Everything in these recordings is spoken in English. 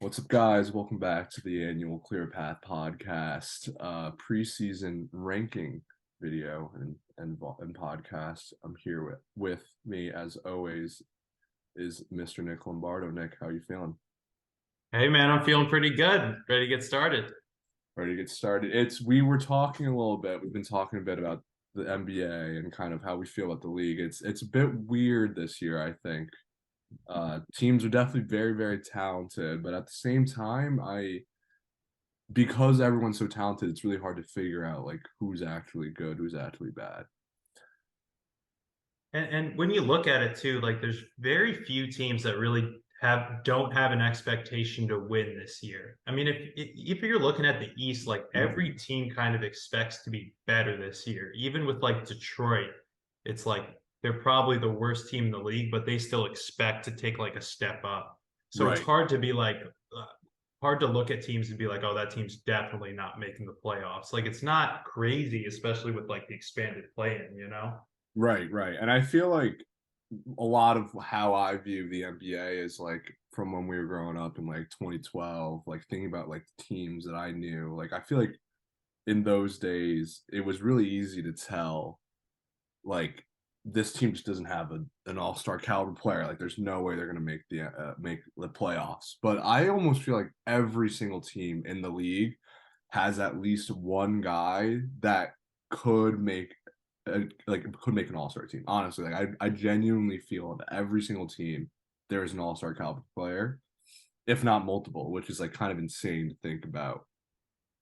What's up, guys? Welcome back to the annual Clear Path podcast, preseason ranking video and podcast. I'm here with me, as always, is Mr. Nick Lombardo. Nick, how you feeling? Hey man, I'm feeling pretty good. Ready to get started. Ready to get started? We were talking a little bit. We've been talking a bit about the NBA and kind of how we feel about the league. It's a bit weird this year, I think. Teams are definitely very, very talented, but at the same time, because everyone's so talented, it's really hard to figure out like who's actually good, who's actually bad. And when you look at it too, like there's very few teams that really don't have an expectation to win this year. I mean, if you're looking at the East, like every team kind of expects to be better this year. Even with like Detroit, it's like they're probably the worst team in the league, but they still expect to take like a step up. So it's Right. hard to be like hard to look at teams and be like, oh, that team's definitely not making the playoffs. Like it's not crazy, especially with like the expanded play-in, you know? Right, right. And I feel like a lot of how I view the NBA is like from when we were growing up in like 2012, like thinking about like the teams that I knew. Like I feel like in those days it was really easy to tell like this team just doesn't have an all-star caliber player. Like there's no way they're going to make the playoffs. But I almost feel like every single team in the league has at least one guy that could make could make an all-star team. Honestly, like I genuinely feel that every single team there is an all-star caliber player, if not multiple, which is like kind of insane to think about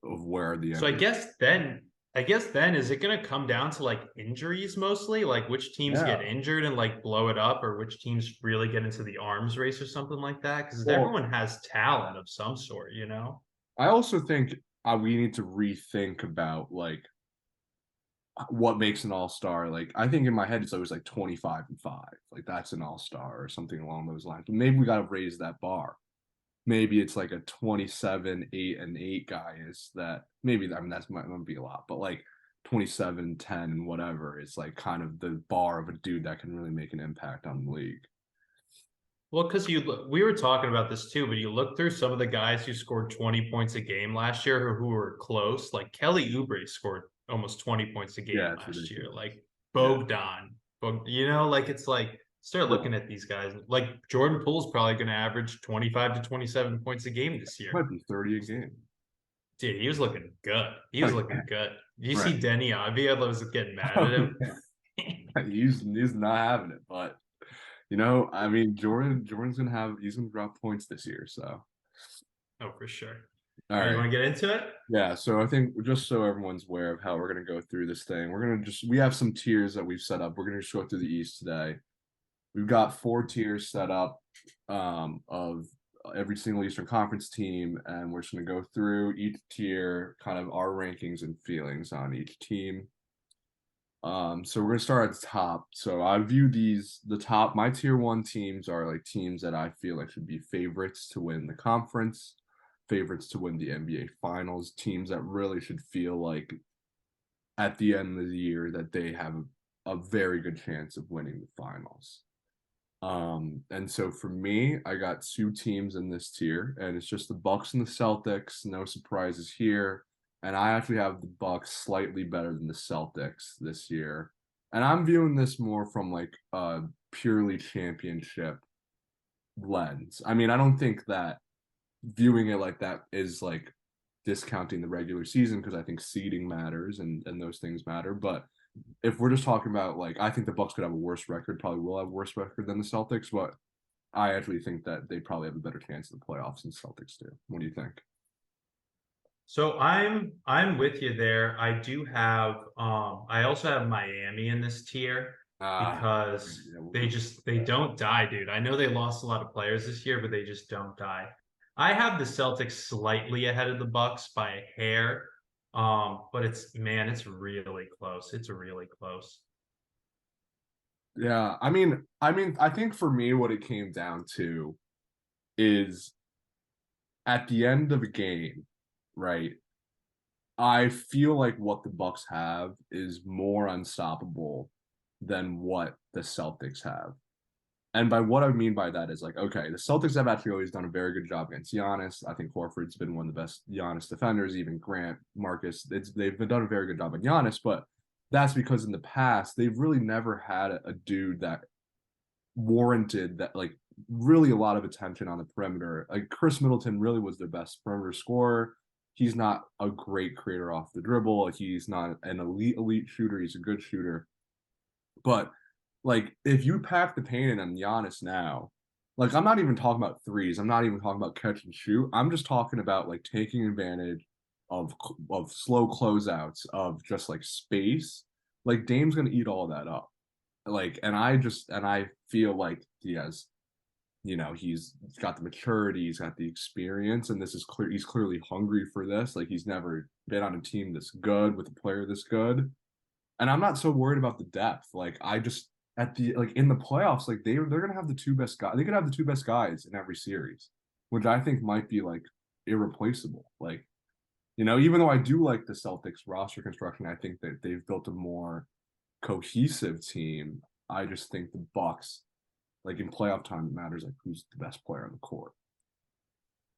of where the So I NBA. guess then, I guess then, is it going to come down to like injuries mostly? Like which teams get Yeah. injured and like blow it up, or which teams really get into the arms race or something like that? Because Well, everyone has talent of some sort, you know? I also think we need to rethink about like what makes an all-star. Like I think in my head it's always like 25 and 5. Like that's an all-star or something along those lines. But maybe we got to raise that bar. Maybe it's like a 27, 8 and 8 guy is that maybe I mean that's might be a lot, but like 27, 10 and whatever is like kind of the bar of a dude that can really make an impact on the league. Well, because we were talking about this too, but you look through some of the guys who scored 20 points a game last year who were close. Like Kelly Oubre scored almost 20 points a game Yeah, it's last year. ridiculous. Like Yeah. You know, like it's like start Well, looking at these guys. Like Jordan Poole's probably going to average 25 to 27 points a game this year. might be 30 a game. Dude, he was looking good. He was Like, looking good. Did you right. see Denny Avia was getting mad at Oh, him? yeah. He's not having it, but I mean, Jordan's gonna have he's gonna drop points this year. So, Oh, for sure. all All right, you right, want to get into it? yeah. So I think just so everyone's aware of how we're gonna go through this thing, we have some tiers that we've set up. We're gonna just go through the East today. We've got 4 tiers set up of every single Eastern Conference team, and we're just gonna go through each tier, kind of our rankings and feelings on each team. So we're gonna start at the top. So I view the top, my tier 1 teams are like teams that I feel like should be favorites to win the conference, favorites to win the NBA finals, teams that really should feel like at the end of the year that they have a very good chance of winning the finals. And so for me, I got 2 teams in this tier, and it's just the Bucks and the Celtics. No surprises here. And I actually have the Bucks slightly better than the Celtics this year. And I'm viewing this more from like a purely championship lens. I mean, I don't think that viewing it like that is like discounting the regular season because I think seeding matters and those things matter. But if we're just talking about like I think the Bucks could have a worse record, probably will have a worse record than the Celtics, but I actually think that they probably have a better chance of the playoffs than Celtics do. What do you think? So I'm with you there. I also have Miami in this tier Ah, because yeah, they don't die, dude. I know they lost a lot of players this year, but they just don't die. I have the Celtics slightly ahead of the Bucks by a hair. But it's really close. It's really close. yeah. I think for me, what it came down to is at the end of a game, right? I feel like what the Bucks have is more unstoppable than what the Celtics have. And by what I mean by that is like, okay, the Celtics have actually always done a very good job against Giannis. I think Horford's been one of the best Giannis defenders, even Grant, Marcus. They've done a very good job on Giannis, but that's because in the past they've really never had a dude that warranted that like really a lot of attention on the perimeter. Like Chris Middleton really was their best perimeter scorer. He's not a great creator off the dribble. Like he's not an elite shooter. He's a good shooter. But like if you pack the paint in on Giannis now, like I'm not even talking about threes. I'm not even talking about catch and shoot. I'm just talking about like taking advantage of slow closeouts, of just like space. Like Dame's gonna eat all that up. Like, and I feel like he has, he's got the maturity, he's got the experience, and this is clear. He's clearly hungry for this. Like he's never been on a team this good with a player this good. And I'm not so worried about the depth. Like I just at the like in the playoffs, like they're gonna have the two best guys. They could have the two best guys in every series, which I think might be like irreplaceable. Like, even though I do like the Celtics roster construction, I think that they've built a more cohesive team. I just think the Bucks, like in playoff time, it matters like who's the best player on the court.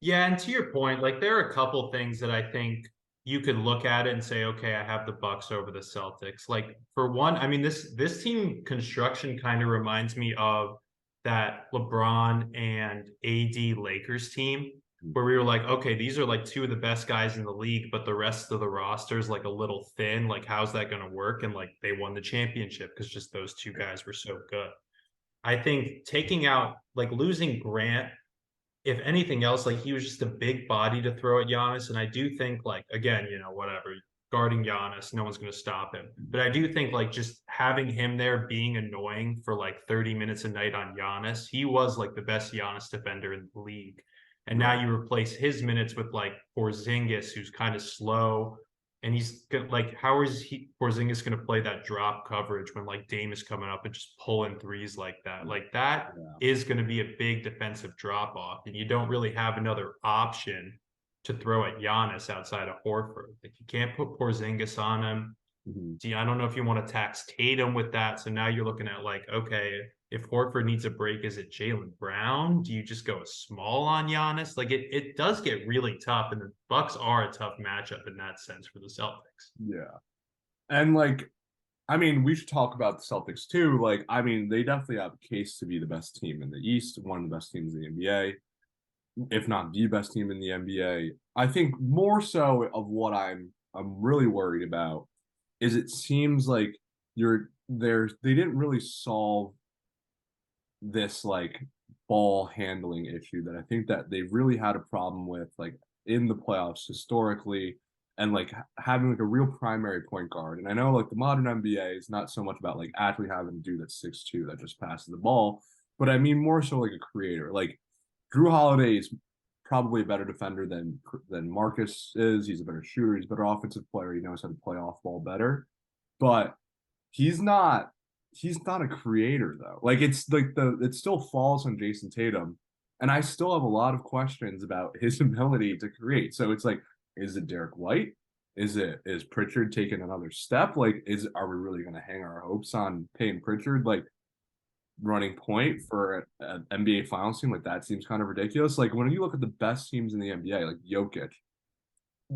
Yeah, and to your point, like there are a couple things that I think you could look at it and say, okay, I have the Bucks over the Celtics. Like for one, I mean this team construction kind of reminds me of that LeBron and AD Lakers team where we were like, okay, these are like two of the best guys in the league, but the rest of the roster is like a little thin. Like how's that going to work? And like they won the championship because just those two guys were so good. I think taking out like losing Grant, if anything else, like he was just a big body to throw at Giannis. And I do think, like, again, whatever, guarding Giannis, no one's going to stop him. But I do think, like, just having him there being annoying for like 30 minutes a night on Giannis, he was like the best Giannis defender in the league. And now you replace his minutes with like Porzingis, who's kind of slow. And he's like, how is Porzingis going to play that drop coverage when like Dame is coming up and just pulling threes like that? Like that is going to be a big defensive drop off, and you don't really have another option to throw at Giannis outside of Horford. Like you can't put Porzingis on him. I don't know if you want to tax Tatum with that. So now you're looking at like, okay, if Horford needs a break, is it Jaylen Brown? Do you just go small on Giannis? Like it does get really tough, and the Bucks are a tough matchup in that sense for the Celtics. Yeah. And like, I mean, we should talk about the Celtics too. Like, I mean, they definitely have a case to be the best team in the East, one of the best teams in the NBA, if not the best team in the NBA. I think more so of what I'm really worried about is it seems like they didn't really solve this like ball handling issue that I think that they really had a problem with like in the playoffs historically, and like having like a real primary point guard. And I know like the modern NBA is not so much about like actually having a dude that's 6'2" that just passes the ball, but I mean more so like a creator. Like Drew Holiday is probably a better defender than Marcus is. He's a better shooter. He's a better offensive player. He knows how to play off ball better, but he's not a creator though. Like it's like it still falls on Jason Tatum, and I still have a lot of questions about his ability to create. So it's like, is it Derek White? Is Pritchard taking another step? Like, are we really going to hang our hopes on Payne Pritchard like running point for an NBA Finals team? Like that seems kind of ridiculous. Like when you look at the best teams in the NBA, like Jokic,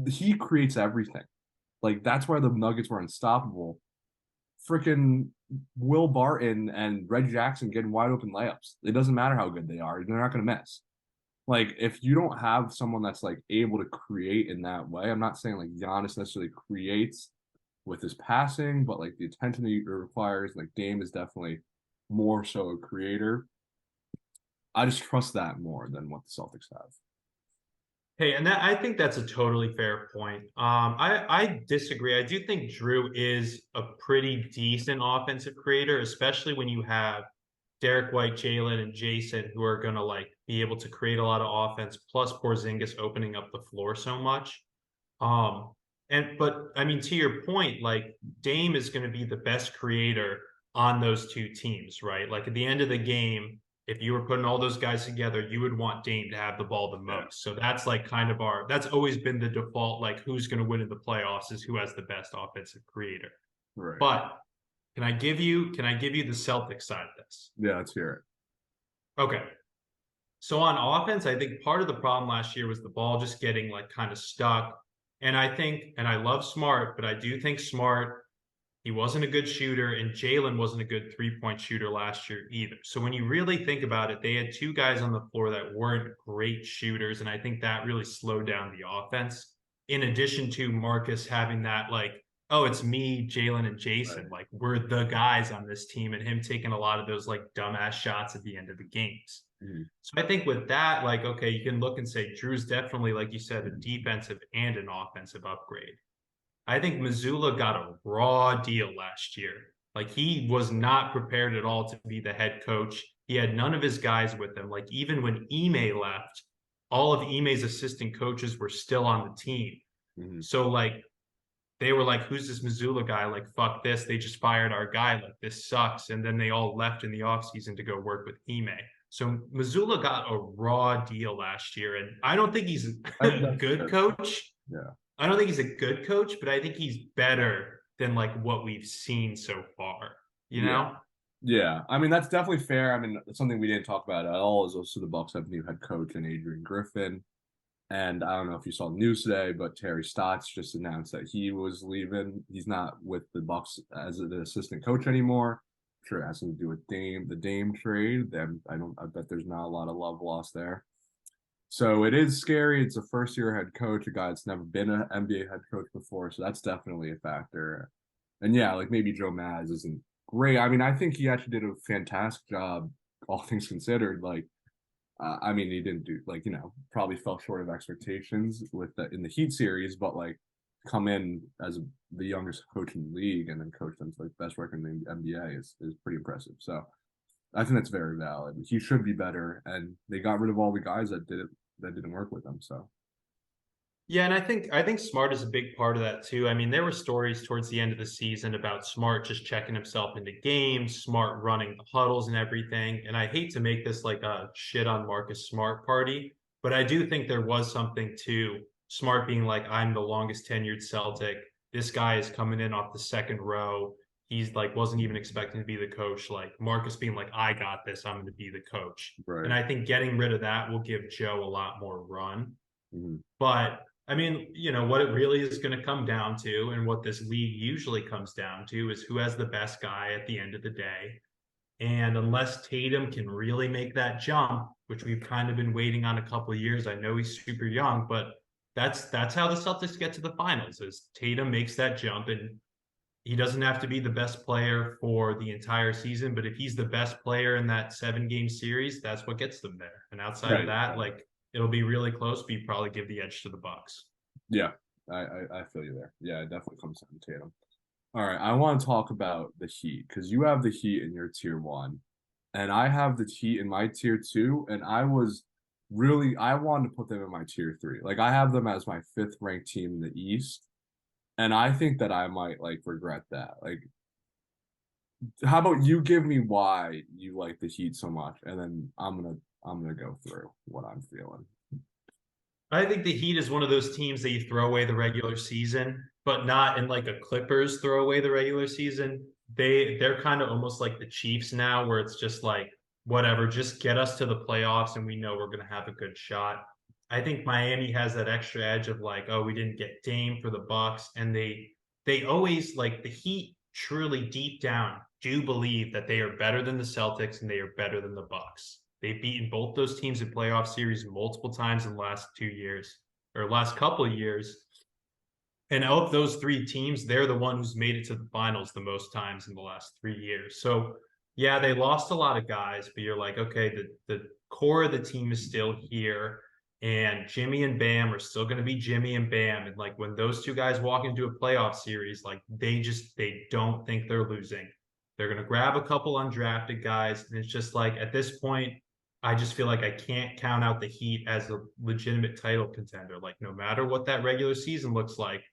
he creates everything. Like that's why the Nuggets were unstoppable. Freaking Will Barton and Red Jackson getting wide open layups. It doesn't matter how good they are; they're not going to miss. Like if you don't have someone that's like able to create in that way, I'm not saying like Giannis necessarily creates with his passing, but like the attention that he requires, like Dame is definitely more so a creator. I just trust that more than what the Celtics have. Hey, and I think that's a totally fair point. I disagree. I do think Drew is a pretty decent offensive creator, especially when you have Derek White, Jalen, and Jason who are gonna like be able to create a lot of offense, plus Porzingis opening up the floor so much. Um, but I mean, to your point, like Dame is going to be the best creator on those two teams, right? Like at the end of the game, if you were putting all those guys together, you would want Dame to have the ball the most. So that's like kind of that's always been the default, like who's going to win in the playoffs is who has the best offensive creator. Right. But can I give you the Celtics side of this? Yeah, let's hear it. Okay. So on offense, I think part of the problem last year was the ball just getting like kind of stuck. And I think, and I love Smart, but I do think Smart, he wasn't a good shooter, and Jalen wasn't a good 3-point shooter last year either. So when you really think about it, they had two guys on the floor that weren't great shooters, and I think that really slowed down the offense. In addition to Marcus having that like, oh, it's me, Jalen, and Jason, Right. like we're the guys on this team, and him taking a lot of those like dumbass shots at the end of the games. Mhm. So I think with that, like, okay, you can look and say Drew's definitely, like you said, a defensive and an offensive upgrade. I think Missoula got a raw deal last year. Like he was not prepared at all to be the head coach. He had none of his guys with him. Like even when Ime left, all of Ime's assistant coaches were still on the team. Mhm. So like they were like, "Who's this Missoula guy? Like fuck this. They just fired our guy. Like this sucks." And then they all left in the offseason to go work with Ime. So Missoula got a raw deal last year, and I don't think he's a That's good fair. coach. Yeah. I don't think he's a good coach, but I think he's better than like what we've seen so far. You Yeah. know? Yeah. I mean, that's definitely fair. I mean, something we didn't talk about at all is also the Bucks have a new head coach and Adrian Griffin. And I don't know if you saw the news today, but Terry Stotts just announced that he was leaving. He's not with the Bucks as the assistant coach anymore. I'm sure it has something to do with the Dame trade. Then I bet there's not a lot of love lost there. So it is scary. It's a first year head coach, a guy that's never been an NBA head coach before. So that's definitely a factor. And yeah, like maybe Joe Maz isn't great. I mean, I think he actually did a fantastic job, all things considered. Like, I mean, he didn't do like probably fell short of expectations with in the Heat series, but like come in as the youngest coach in the league and then coach them to like best record in the NBA is pretty impressive. So I think that's very valid. He should be better, and they got rid of all the guys that didn't work with him. So Yeah, and I think Smart is a big part of that too. I mean, there were stories towards the end of the season about Smart just checking himself into games, Smart running the huddles and everything. And I hate to make this like a shit on Marcus Smart party, but I do think there was something to Smart being like, I'm the longest tenured Celtic. This guy is coming in off the second row. He's like wasn't even expecting to be the coach. Like Marcus being like, I got this, I'm gonna be the coach. And right. I think getting rid of that will give Joe a lot more run. Mm-hmm. But I mean, what it really is going to come down to, and what this league usually comes down to, is who has the best guy at the end of the day. And unless Tatum can really make that jump, which we've kind of been waiting on a couple of years, I know he's super young, but that's how the Celtics get to the finals. Is Tatum makes that jump, and he doesn't have to be the best player for the entire season, but if he's the best player in that 7-game series, that's what gets them there. And outside of Right. that, Right. like it'll be really close, but you probably give the edge to the Bucks. Yeah. I feel you there. Yeah, it definitely comes down to Tatum. All right, I want to talk about the Heat because you have the Heat in your tier one, and I have the Heat in my tier two, and I wanted to put them in my tier three. Like I have them as my fifth ranked team in the East, and I think that I might like regret that. Like, how about you give me why you like the Heat so much, and then I'm gonna go through what I'm feeling. I think the Heat is one of those teams that you throw away the regular season, but not in like a Clippers throw away the regular season. They're kind of almost like the Chiefs now, where it's just like whatever, just get us to the playoffs and we know we're gonna have a good shot. I think Miami has that extra edge of like, oh, we didn't get Dame for the Bucks, and they always like the Heat truly deep down do believe that they are better than the Celtics and they are better than the Bucks. They've beaten both those teams in playoff series multiple times in the last 2 years or last couple of years. And of those three teams, they're the one who's made it to the finals the most times in the last 3 years. So yeah, they lost a lot of guys, but you're like, okay, the core of the team is still here. And Jimmy and Bam are still going to be Jimmy and Bam. And like when those two guys walk into a playoff series, like they don't think they're losing. They're going to grab a couple undrafted guys. And it's just like at this point, I just feel like I can't count out the Heat as a legitimate title contender. Like no matter what that regular season looks like,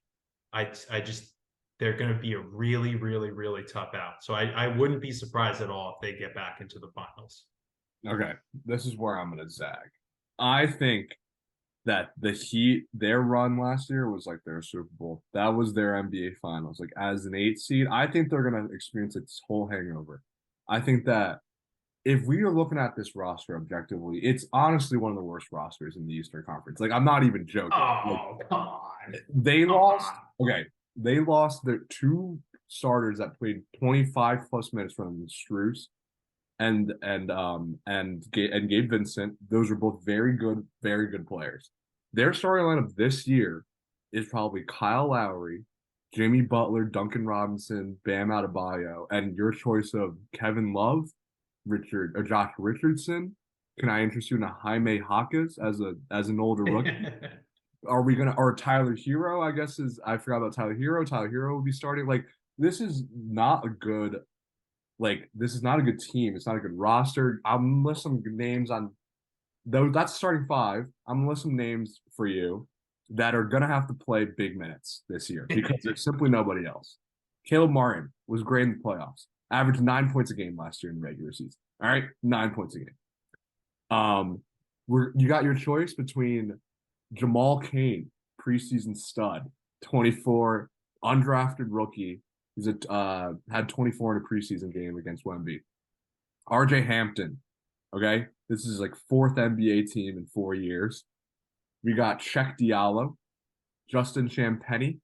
I just they're going to be a really, really, really tough out. So I wouldn't be surprised at all if they get back into the finals. Okay, this is where I'm gonna zag. I think that the Heat, their run last year was like their Super Bowl. That was their NBA Finals. Like as an 8 seed, I think they're gonna experience this whole hangover. I think that if we are looking at this roster objectively, it's honestly one of the worst rosters in the Eastern Conference. Like, I'm not even joking. Like, Oh, come on. they Come lost. on. Okay, they lost their two starters that played 25 plus minutes for them, Struess and Gabe Vincent. Those are both very good players. Their starting lineup this year is probably Kyle Lowry, Jimmy Butler, Duncan Robinson, Bam Adebayo, and your choice of Kevin Love, Richard or Josh Richardson. Can I interest you in a Jaime Jaquez as an older rookie? Are we gonna or Tyler Hero? I guess is I forgot about Tyler Hero. Tyler Hero will be starting. Like this is not a good this is not a good team. It's not a good roster. I'm gonna list some names on though that's starting five. I'm gonna list some names for you that are gonna have to play big minutes this year because there's simply nobody else. Caleb Martin was great in the playoffs, averaged 9 points a game last year in the regular season. All right, 9 points a game. You got your choice between Jamal Cain, preseason stud, 24, undrafted rookie. He's had 24 in a preseason game against Wemby. RJ Hampton, okay? This is like fourth NBA team in 4 years. We got Cheikh Diallo, Justin Champagnie,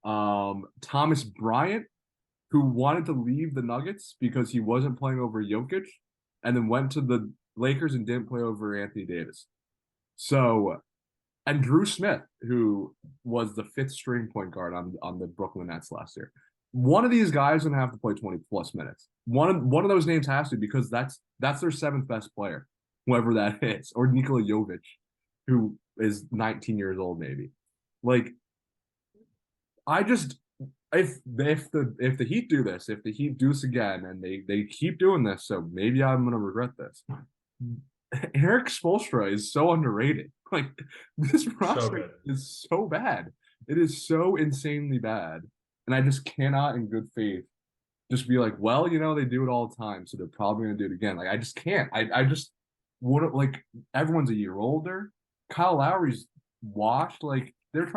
Thomas Bryant, who wanted to leave the Nuggets because he wasn't playing over Jokic, and then went to the Lakers and didn't play over Anthony Davis. So, and Drew Smith, who was the fifth string point guard on the Brooklyn Nets last year. One of these guys is gonna have to play 20 plus minutes. One of those names has to because that's their seventh best player, whoever that is, or Nikola Jovic, who is 19 years old maybe. Like I just if the Heat do this, if the Heat do this again, and they keep doing this, so maybe I'm gonna regret this. Eric Spoelstra is so underrated. Like this So roster good. is so bad. It is so insanely bad, and I just cannot, in good faith, just be like, well, they do it all the time, so they're probably gonna do it again. Like I just can't. I just wouldn't like. Everyone's a year older. Kyle Lowry's washed. Like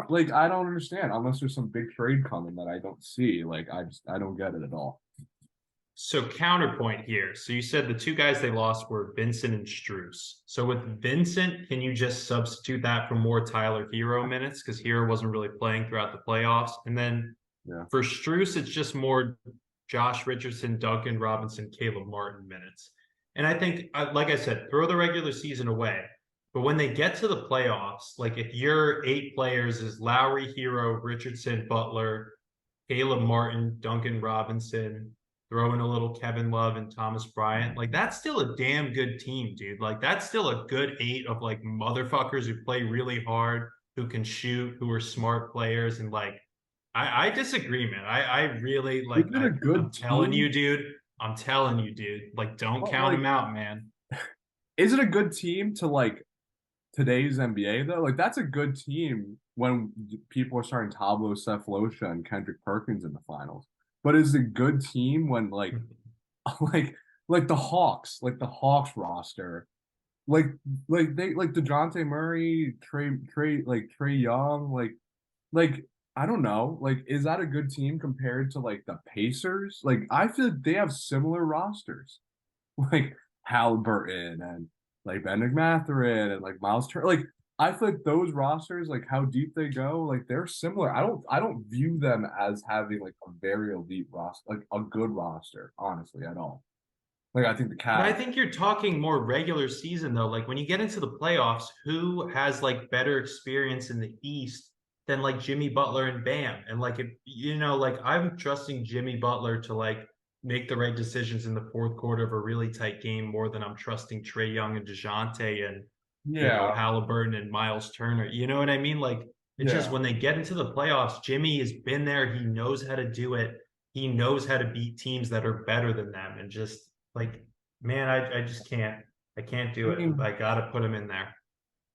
like I don't understand unless there's some big trade coming that I don't see. Like I don't get it at all. So counterpoint here. So you said the two guys they lost were Vincent and Struess. So with Vincent, can you just substitute that for more Tyler Hero minutes? Because Hero wasn't really playing throughout the playoffs. And then Yeah. for Struess, it's just more Josh Richardson, Duncan Robinson, Caleb Martin minutes. And I think, like I said, throw the regular season away. But when they get to the playoffs, like if your 8 players is Lowry, Hero, Richardson, Butler, Caleb Martin, Duncan Robinson, throw in a little Kevin Love and Thomas Bryant. Like that's still a damn good team, dude. Like that's still a good 8 of like motherfuckers who play really hard, who can shoot, who are smart players. And like I disagree, man. I really Is like it a I'm good telling team? you, dude. I'm telling you, dude. Like don't But count like, them out, man. is it a good team to like today's NBA though? Like that's a good team when people are starting Pablo Cephalosha and Kendrick Perkins in the finals. But is it a good team when like like the Hawks roster, like they like DeJounte Murray, Trey Young, like I don't know, like is that a good team compared to like the Pacers? Like I feel like they have similar rosters, like Halliburton and like Ben Mathurin and like Miles Turner. Like I feel like those rosters, like how deep they go, like they're similar. I don't view them as having like a very elite roster, like a good roster, honestly, at all. Like I think the But I Cavs. think you're talking more regular season though. Like when you get into the playoffs, who has like better experience in the East than like Jimmy Butler and Bam? And like if like I'm trusting Jimmy Butler to like make the right decisions in the fourth quarter of a really tight game more than I'm trusting Trey Young and DeJounte and Yeah, Halliburton and Miles Turner. You know what I mean? Like it's just yeah. when they get into the playoffs, Jimmy has been there. He knows how to do it. He knows how to beat teams that are better than them. And just like, man, I just can't. I can't I do it. mean, I gotta put him in there.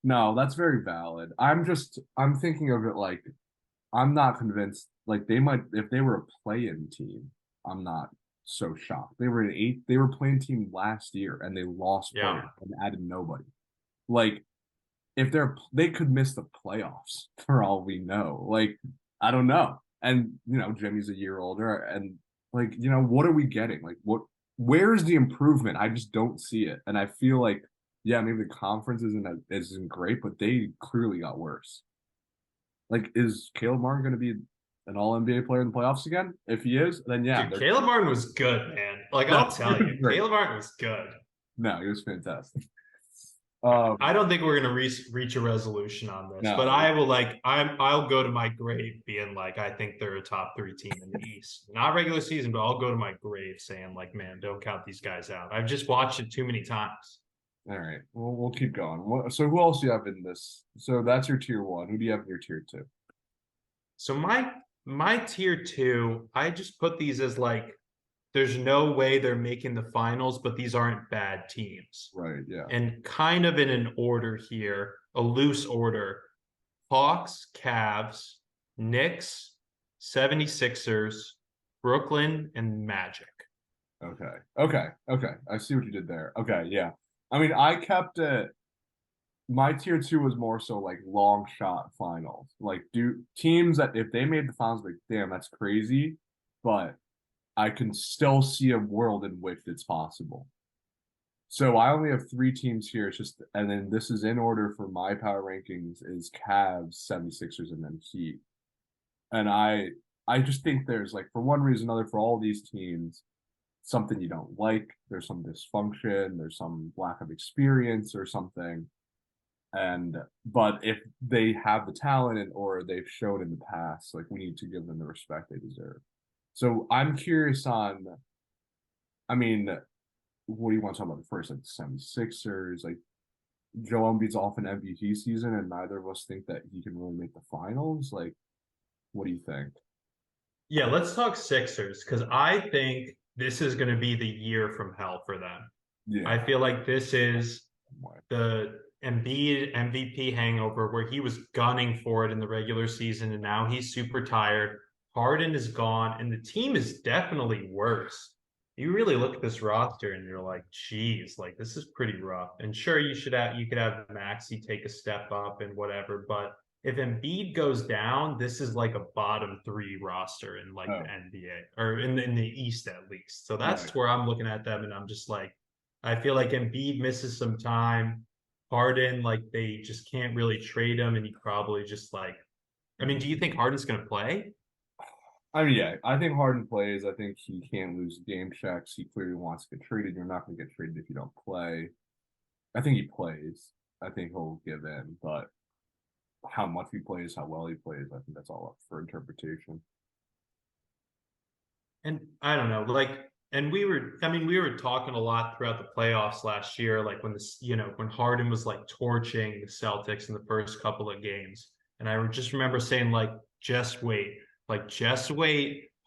no, that's very valid. I'm thinking of it like I'm not convinced. Like they might if they were a play-in team, I'm not so shocked. They were an eight. They were playing team last year and they lost players Yeah. and added nobody. Like if they could miss the playoffs for all we know. Like I don't know. And Jimmy's a year older, and like what are we getting? Like where's the improvement? I just don't see it. And I feel like, yeah, maybe the conference isn't great, but they clearly got worse. Like, is Caleb Martin going to be an All NBA player in the playoffs again? If he is, then yeah, Dude, Caleb Martin was good, man. Like no, I'll he tell was you, great. Caleb Martin was good. No, he was fantastic. I don't think we're gonna reach a resolution on this, but No, I will I'll go to my grave being like I think they're a top three team in the East. Not regular season, but I'll go to my grave saying like, man, don't count these guys out. I've just watched it too many times. all right. Well, we'll keep going. So who else do you have in this? So that's your tier one. Who do you have in your tier two? So my tier two, I just put these as like there's no way they're making the finals, but these aren't bad teams. Right. Yeah. And kind of in an order here, a loose order. Hawks, Cavs, Knicks, 76ers, Brooklyn, and Magic. Okay. Okay. Okay. I see what you did there. Okay. Yeah. I mean, I kept it. My tier two was more so like long shot finals. Like, do teams that if they made the finals, like, damn, that's crazy, but I can still see a world in which it's possible. So I only have three teams here. It's just, and then this is in order for my power rankings is Cavs, 76ers, and then Heat. And I just think there's like for one reason or another for all these teams, something you don't like. There's some dysfunction, there's some lack of experience or something. And but if they have the talent or they've shown in the past, like we need to give them the respect they deserve. So I'm curious on, I mean, what do you want to talk about first? Like the 76ers, like Joel Embiid's off an MVP season, and neither of us think that he can really make the finals. Like, what do you think? Yeah, let's talk Sixers because I think this is going to be the year from hell for them. I Yeah. feel like this is the Embiid MVP hangover where he was gunning for it in the regular season and now he's super tired. Harden is gone and the team is definitely worse. You really look at this roster and you're like, geez, like this is pretty rough. And sure, you could have Maxi take a step up and whatever, but if Embiid goes down, this is like a bottom three roster in like the Oh, NBA or in the East at least. So right. that's where I'm looking at them and I'm just like, I feel like Embiid misses some time. Harden, like they just can't really trade him, and he probably just like. I mean, do you think Harden's going to play? I mean, yeah, I think Harden plays. I think he can't lose game checks. He clearly wants to get traded. You're not going to get traded if you don't play. I think he plays. I think he'll give in, but how much he plays, how well he plays, I think that's all up for interpretation. And I don't know, like, and we were talking a lot throughout the playoffs last year, like when this, when Harden was like torching the Celtics in the first couple of games. And I just remember saying, just wait.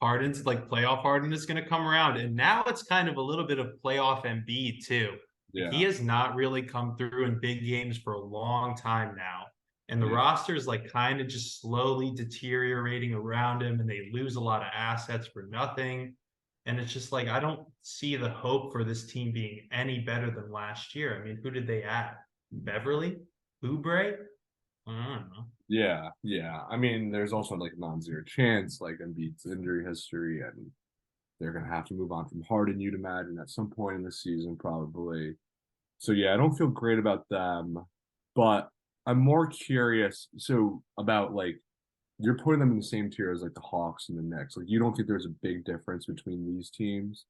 Harden's like playoff Harden is going to come around. And now it's kind of a little bit of playoff Embiid too. Like he Yeah, has not really come through in big games for a long time now. And the yeah, roster is like kind of just slowly deteriorating around him, and they lose a lot of assets for nothing. And it's just like I don't see the hope for this team being any better than last year. I mean, who did they add? Beverly, Oubre? I don't know. yeah, yeah. I mean, there's also like a non-zero chance, like Embiid's injury history, and they're gonna have to move on from Harden, you'd imagine, at some point in the season, probably. So yeah, I don't feel great about them, but I'm more curious. So about like you're putting them in the same tier as like the Hawks and the Knicks. Like you don't think there's a big difference between these teams?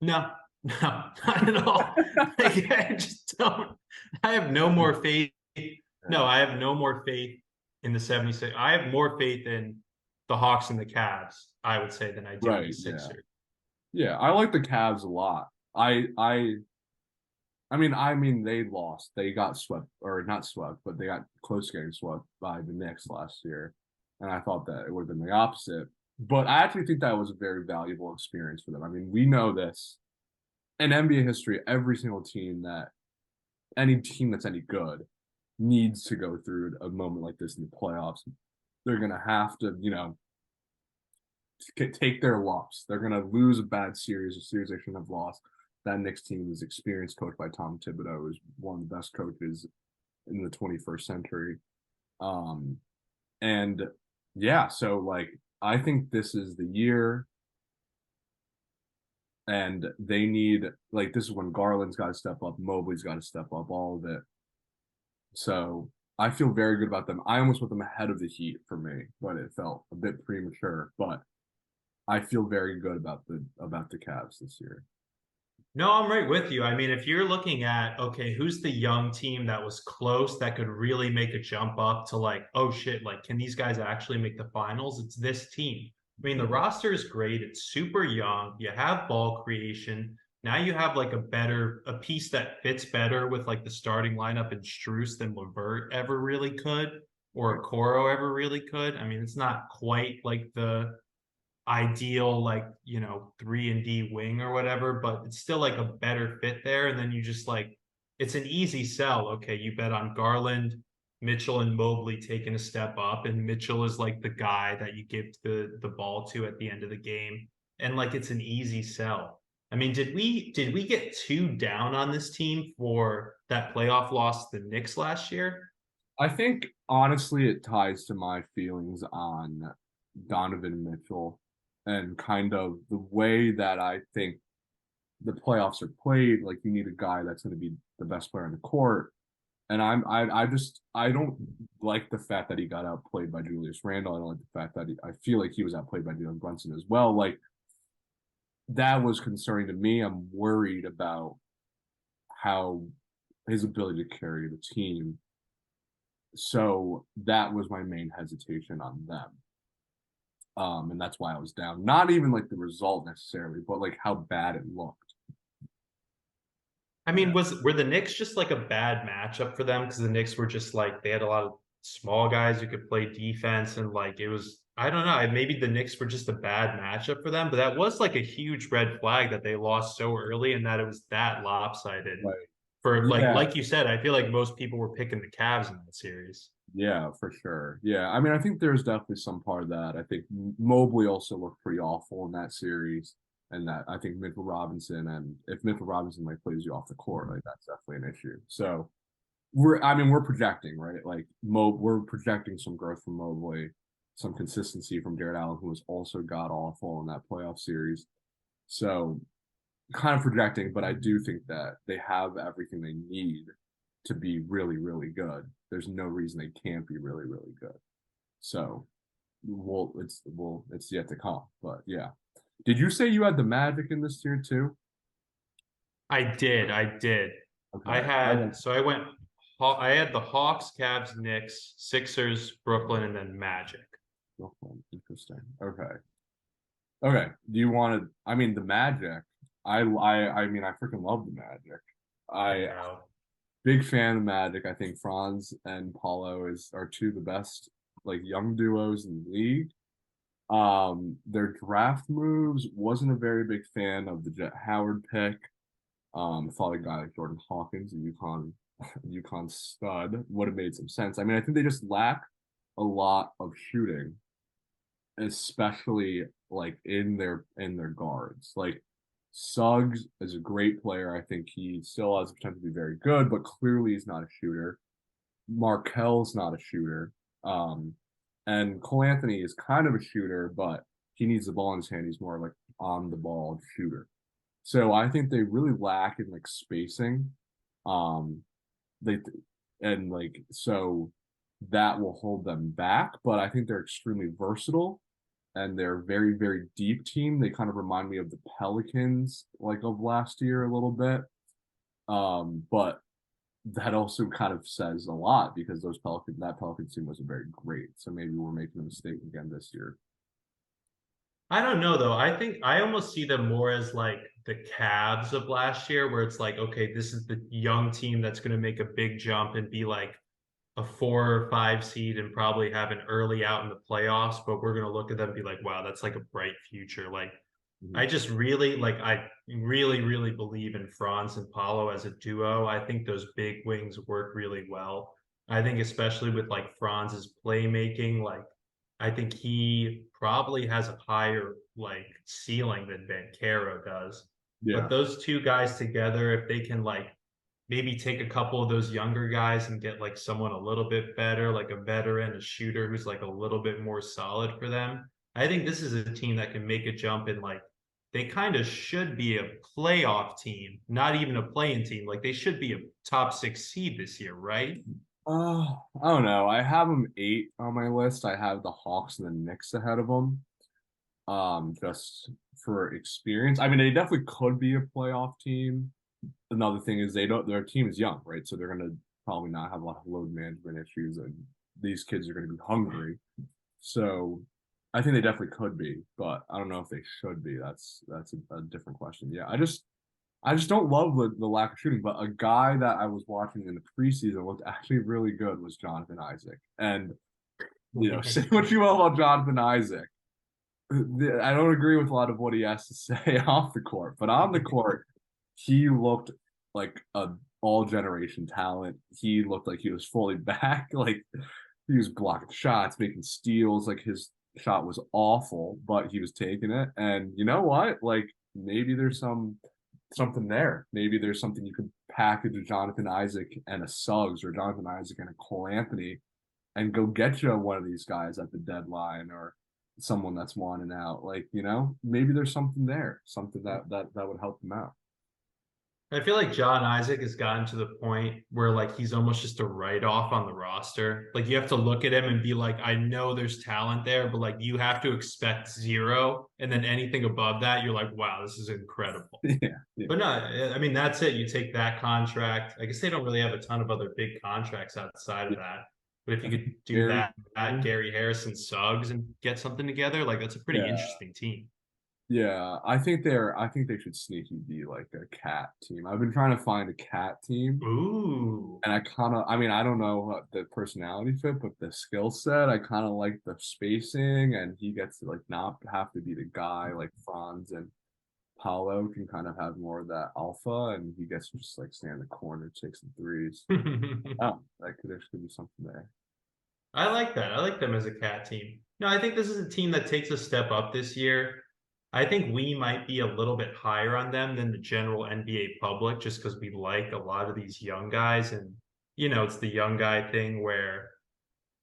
No, no, not at all. Like, I just don't. I have no more faith. No, I have no more faith in the 76. I have more faith in the Hawks and the Cavs, I would say, than I do in the Right. Yeah. Sixers. Yeah. I like the Cavs a lot. I mean they lost. They got swept or not swept, but they got close to getting swept by the Knicks last year. And I thought that it would have been the opposite. But I actually think that was a very valuable experience for them. I mean, we know this in NBA history, every single team that any team that's any good needs to go through a moment like this in the playoffs. They're gonna have to, take their loss. They're gonna lose a bad series, a series they shouldn't have lost. That Knicks team is experienced, coached by Tom Thibodeau, who's one of the best coaches in the 21st century. Um, and yeah, so like I think this is the year. and they need like this is when Garland's got to step up, Mobley's got to step up, all of it. So I feel very good about them. I almost put them ahead of the Heat for me, but it felt a bit premature. But I feel very good about the Cavs this year. No, I'm right with you. I mean, if you're looking at, okay, who's the young team that was close that could really make a jump up to like, oh shit, like, can these guys actually make the finals? It's this team. I mean, the roster is great. It's super young. You have ball creation. Now you have like a piece that fits better with like the starting lineup in Strus than Levert ever really could, or Coro ever really could. I mean, it's not quite like the ideal like 3 and D wing or whatever, but it's still like a better fit there. And then you just like it's an easy sell. Okay, you bet on Garland, Mitchell, and Mobley taking a step up, and Mitchell is like the guy that you give the ball to at the end of the game, and like it's an easy sell. I mean, did we get too down on this team for that playoff loss to the Knicks last year? I think honestly, it ties to my feelings on Donovan Mitchell and kind of the way that I think the playoffs are played. Like you need a guy that's going to be the best player on the court. And I don't like the fact that he got outplayed by Julius Randle. I don't like the fact that I feel like he was outplayed by Jalen Brunson as well. Like that was concerning to me. I'm worried about how his ability to carry the team. So that was my main hesitation on them. And that's why I was down. Not even like the result necessarily, but like how bad it looked. I Yeah. mean, were the Knicks just like a bad matchup for them? Because the Knicks were just like they had a lot of small guys who could play defense, and like it was I don't know, maybe the Knicks were just a bad matchup for them, but that was like a huge red flag that they lost so early and that it was that lopsided. Like, For yeah, like you said, I feel like most people were picking the Cavs in that series. yeah, for sure. Yeah, I mean, I think there's definitely some part of that. I think Mobley also looked pretty awful in that series, and that I think Mitchell Robinson, and if Mitchell Robinson like plays you off the court, like that's definitely an issue. So I mean, we're projecting, right? Like we're projecting some growth from Mobley, some consistency from Jared Allen, who was also god awful in that playoff series. So kind of projecting, but I do think that they have everything they need to be really, really good. There's no reason they can't be really, really good. So it's yet to come. But yeah. Did you say you had the Magic in this tier too? I did. I Okay. had so I went I had the Hawks, Cavs, Knicks, Sixers, Brooklyn, and then Magic. Interesting. Okay. Okay. Do you want to? I mean, the Magic. I mean, I freaking love the Magic. I I know. big fan of Magic. I think Franz and Paulo are two of the best like young duos in the league. Their draft moves wasn't a very big fan of the Jet Howard pick. Thought a guy like Jordan Hawkins, a UConn stud, would have made some sense. I mean, I think they just lack a lot of shooting, especially like in their guards. Like Suggs is a great player. I think he still has the potential to be very good, but clearly he's not a shooter. Markel's not a shooter. Um, and Cole Anthony is kind of a shooter, but he needs the ball in his hand. He's more like on the ball shooter. So I think they really lack in like spacing. Um, they and like so that will hold them back, but I think they're extremely versatile and they're a very, very deep team. They kind of remind me of the Pelicans like of last year a little bit. But that also kind of says a lot because that Pelicans team wasn't very great. So maybe we're making a mistake again this year. I don't know though. I think I almost see them more as like the Cavs of last year, where it's like, okay, this is the young team that's going to make a big jump and be like a 4 or 5 seed and probably have an early out in the playoffs. But we're going to look at them and be like, wow, that's like a bright future. Like, Mhm. I really believe in Franz and Paulo as a duo. I think those big wings work really well. I think especially with like Franz's playmaking, like I think he probably has a higher like ceiling than Caro does. But Yeah. those two guys together, if they can like maybe take a couple of those younger guys and get like someone a little bit better, like a veteran, a shooter who's like a little bit more solid for them. I think this is a team that can make a jump in like they kind of should be a playoff team, not even a play-in team. Like they should be a top 6 seed this year, right? I don't know. I have them 8 on my list. I have the Hawks and the Knicks ahead of them. Just for experience. I mean, they definitely could be a playoff team. Another thing is their team is young, right? So they're gonna probably not have a lot of load management issues, and these kids are gonna be hungry. So I think they definitely could be, but I don't know if they should be. That's a different question. Yeah, I just don't love the lack of shooting, but a guy that I was watching in the preseason looked actually really good was Jonathan Isaac. And say what you will about Jonathan Isaac. I don't agree with a lot of what he has to say off the court, but on the court, he looked like a all generation talent. He looked like he was fully back. Like he was blocking shots, making steals. Like his shot was awful, but he was taking it. And you know what? Like maybe there's something there. Maybe there's something you could package a Jonathan Isaac and a Suggs or Jonathan Isaac and a Cole Anthony and go get you one of these guys at the deadline or someone that's wanting out. Like, maybe there's something there, something that would help them out. I feel like John Isaac has gotten to the point where like he's almost just a write-off on the roster. Like you have to look at him and be like, I know there's talent there, but like you have to expect zero. And then anything above that, you're like, wow, this is incredible. Yeah. But no, I mean that's it. You take that contract. I guess they don't really have a ton of other big contracts outside of that. But if you could do Gary, that, Gary Harrison, Suggs, and get something together, like that's a pretty yeah. interesting team. Yeah, I think they should sneaky be like a cat team. I've been trying to find a cat team, Ooh. and I mean, I don't know what the personality fit, but the skill set, I kind of like the spacing, and he gets to like not have to be the guy like Franz and Paulo can kind of have more of that alpha, and he gets to just like stand in the corner, take some threes. Oh, there could be something there. I like that. I like them as a cat team. No, I think this is a team that takes a step up this year. I think we might be a little bit higher on them than the general NBA public just because we like a lot of these young guys. And, it's the young guy thing where,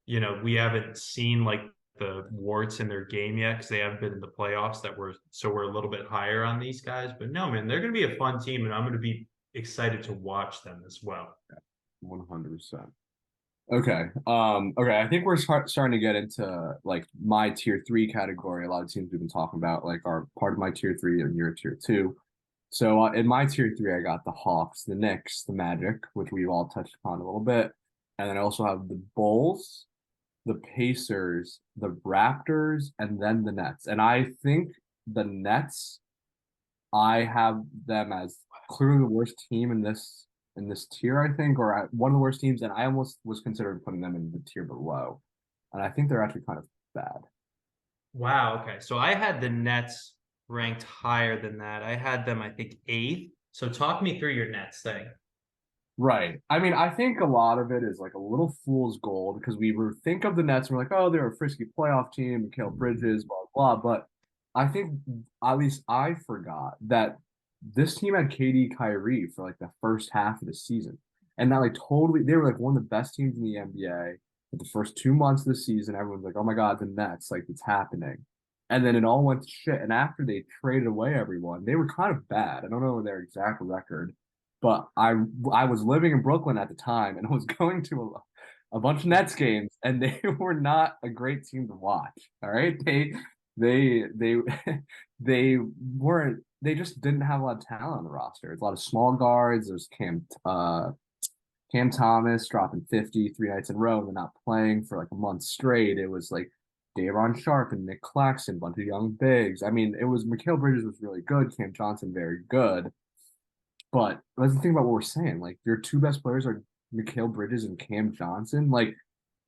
we haven't seen like the warts in their game yet because they haven't been in the playoffs so we're a little bit higher on these guys. But no, man, they're going to be a fun team and I'm going to be excited to watch them as well. 100%. Okay. I think we're starting to get into like my tier 3 category. A lot of teams we've been talking about like are part of my tier 3 and your tier 2. So in my tier 3, I got the Hawks, the Knicks, the Magic, which we've all touched upon a little bit, and then I also have the Bulls, the Pacers, the Raptors, and then the Nets. And I think the Nets, I have them as clearly the worst team in this tier, I think, or one of the worst teams, and I almost was considering putting them in the tier below. And I think they're actually kind of bad. Wow. Okay. So I had the Nets ranked higher than that. I had them, I think, eighth. So talk me through your Nets thing. Right. I mean, I think a lot of it is like a little fool's gold because think of the Nets and we're like, oh, they're a frisky playoff team, Mikal Bridges, blah, blah. But I think at least I forgot that this team had KD Kyrie for like the first half of the season. And now they were like one of the best teams in the NBA for the first 2 months of the season. Everyone's like, oh my God, the Nets, like it's happening. And then it all went to shit. And after they traded away everyone, they were kind of bad. I don't know their exact record, but I was living in Brooklyn at the time and I was going to a bunch of Nets games, and they were not a great team to watch. All right, they they weren't. They just didn't have a lot of talent on the roster. It's a lot of small guards. There's Cam Thomas dropping 50 3 nights in a row and not playing for like a month straight. It was like Day'Ron Sharpe and Nick Claxton, bunch of young bigs. I mean, it was Mikal Bridges was really good, Cam Johnson very good. But let's think about what we're saying. Like your two best players are Mikal Bridges and Cam Johnson. Like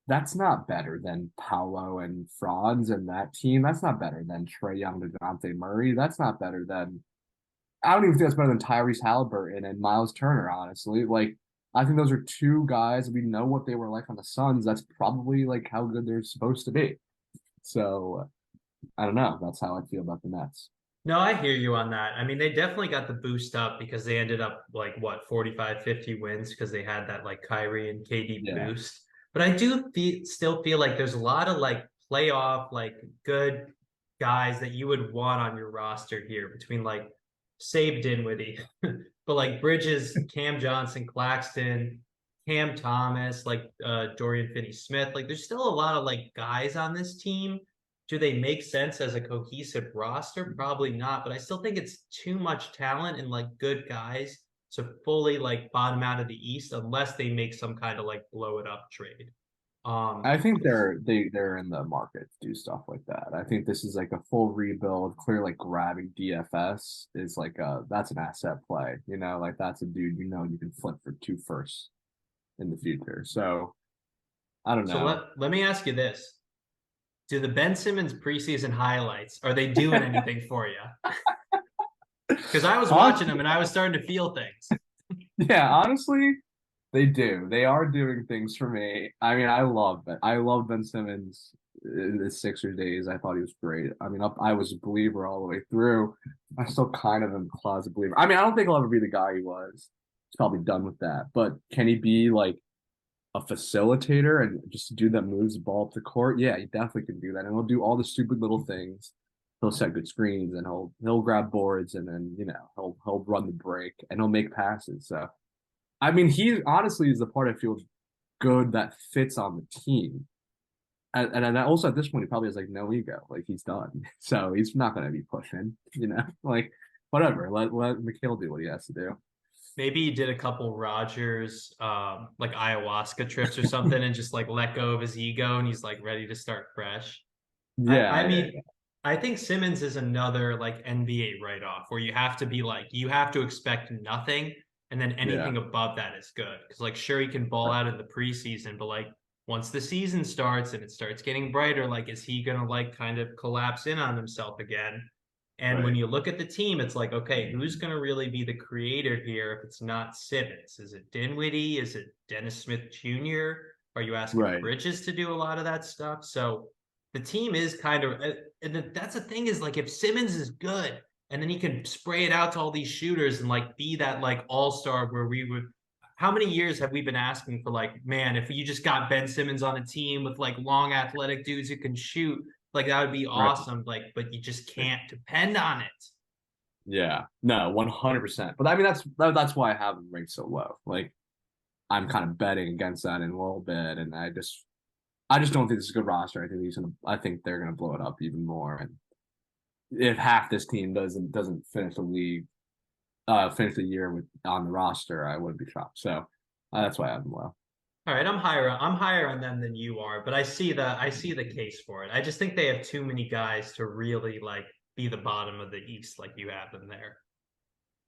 that's not better than Paolo and Franz and that team. That's not better than Trae Young and DeJounte Murray. That's not better than I don't even think that's better than Tyrese Halliburton and Miles Turner, honestly. Like I think those are two guys. We know what they were like on the Suns. That's probably like how good they're supposed to be. So I don't know. That's how I feel about the Nets. No, I hear you on that. I mean, they definitely got the boost up because they ended up like what 45, 50 wins because they had that like Kyrie and KD Yeah. boost. But I do still feel like there's a lot of like playoff, like good guys that you would want on your roster here between like save Dinwiddie, but like Bridges, Cam Johnson, Claxton, Cam Thomas, like Dorian Finney-Smith. Like there's still a lot of like guys on this team. Do they make sense as a cohesive roster? Probably not, but I still think it's too much talent and like good guys to fully like bottom out of the East unless they make some kind of like blow it up trade. I think they're in the market to do stuff like that. I think this is like a full rebuild. Clear like grabbing DFS is like that's an asset play. Like that's a dude you can flip for 2 firsts in the future. So I don't So know. let me ask you this. Do the Ben Simmons preseason highlights, are they doing anything for you? Because I was watching them and I was starting to feel things. Yeah, honestly, they do. They are doing things for me. I mean, I love it. I love Ben Simmons in the Sixers days. I thought he was great. I mean, I was a believer all the way through. I still kind of am a closet believer. I mean, I don't think he'll ever be the guy he was. He's probably done with that. But can he be like a facilitator and just a dude that moves the ball up the court? Yeah, he definitely can do that. And he'll do all the stupid little things. He'll set good screens and he'll grab boards and then he'll run the break and he'll make passes. So I mean, he honestly is the part I feel good that fits on the team. And also at this point, he probably has like no ego. Like he's done. So he's not going to be pushing. Like whatever. Let Mikhail do what he has to do. Maybe he did a couple Rogers like ayahuasca trips or something and just like let go of his ego and he's like ready to start fresh. I Yeah, yeah, mean, I think Simmons is another like NBA write-off where you have to be like, you have to expect nothing, and then yeah. anything above that is good. Because like, sure, he can ball Right. out in the preseason, but like once the season starts and it starts getting brighter, like, is he gonna like kind of collapse in on himself again? And when Right. you look at the team, it's like, okay, who's gonna really be the creator here if it's not Simmons? Is it Dinwiddie? Is it Dennis Smith Jr.? Are you asking Right. Bridges to do a lot of that stuff? So the team is kind of, and that's the thing is like if Simmons is good and then he can spray it out to all these shooters and like be that like all-star where we would, how many years have we been asking for like, man, if you just got Ben Simmons on a team with like long athletic dudes who can shoot, like that would be Right. awesome. Like, but you just can't depend on it. Yeah. No, 100%. But I mean, that's why I have him ranked so low. Like I'm kind of betting against that in a little bit, and I just don't think this is a good roster. I think they're gonna blow it up even more. And if half this team doesn't finish the year with on the roster, I wouldn't be shocked. So that's why I have them low. All right, I'm higher on them than you are, but I see the case for it. I just think they have too many guys to really like be the bottom of the East like you have them there.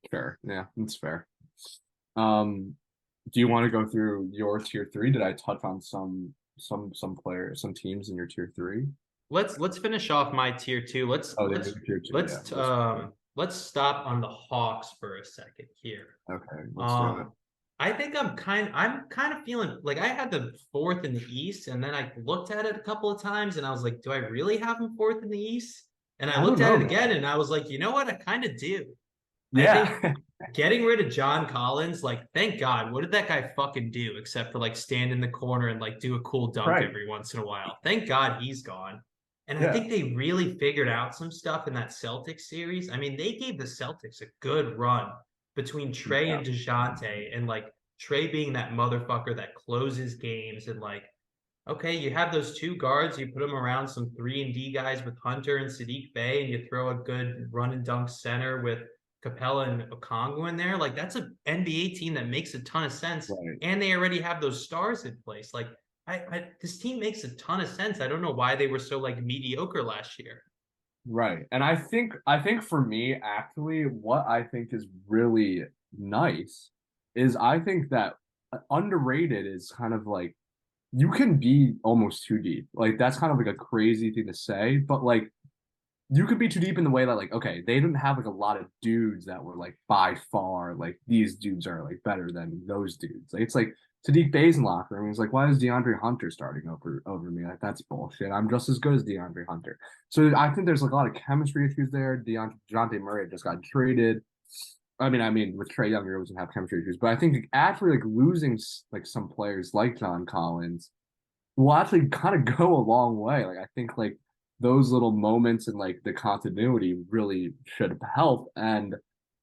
Sure. Yeah, that's fair. Um, do you want to go through your tier three? Did I touch on some players, some teams in your tier three? Let's finish off my tier two. Let's Oh, they let's moved tier two. Yeah. let's um let's stop on the Hawks for a second here. Okay, let's do it. Um I think I'm kind of feeling like I had the fourth in the East, and then I looked at it a couple of times and I was like, do I really have them fourth in the East? And I I don't looked at know, it again man. and I was like, you know what? I kind of do. I think Yeah. getting rid of John Collins, like, thank God, what did that guy fucking do except for like stand in the corner and like do a cool dunk Right. every once in a while? Thank God he's gone. And I Yeah. think they really figured out some stuff in that Celtics series. I mean, they gave the Celtics a good run between Trey Yeah. and DeJounte, and like Trey being that motherfucker that closes games. And like, okay, you have those two guards, you put them around some 3-and-D guys with Hunter and Sadiq Bey, and you throw a good run and dunk center with Capella and Okongwu in there. Like that's an NBA team that makes a ton of sense, Right. and they already have those stars in place. Like this team makes a ton of sense. I don't know why they were so like mediocre last year. Right. And I think for me, actually, what I think is really nice is I think that underrated is kind of like you can be almost too deep. Like that's kind of like a crazy thing to say, but like you could be too deep in the way that like okay, they didn't have like a lot of dudes that were like by far like these dudes are like better than those dudes. Like it's like Sadiq Bey's in locker room. He's like, why is DeAndre Hunter starting over me? Like that's bullshit. I'm just as good as DeAndre Hunter. So I think there's like a lot of chemistry issues there. DeJounte Murray just got traded. I mean, with Trey Young, he doesn't have chemistry issues, but I think actually like losing like some players like John Collins will actually kind of go a long way. Like I think like those little moments and like the continuity really should help. And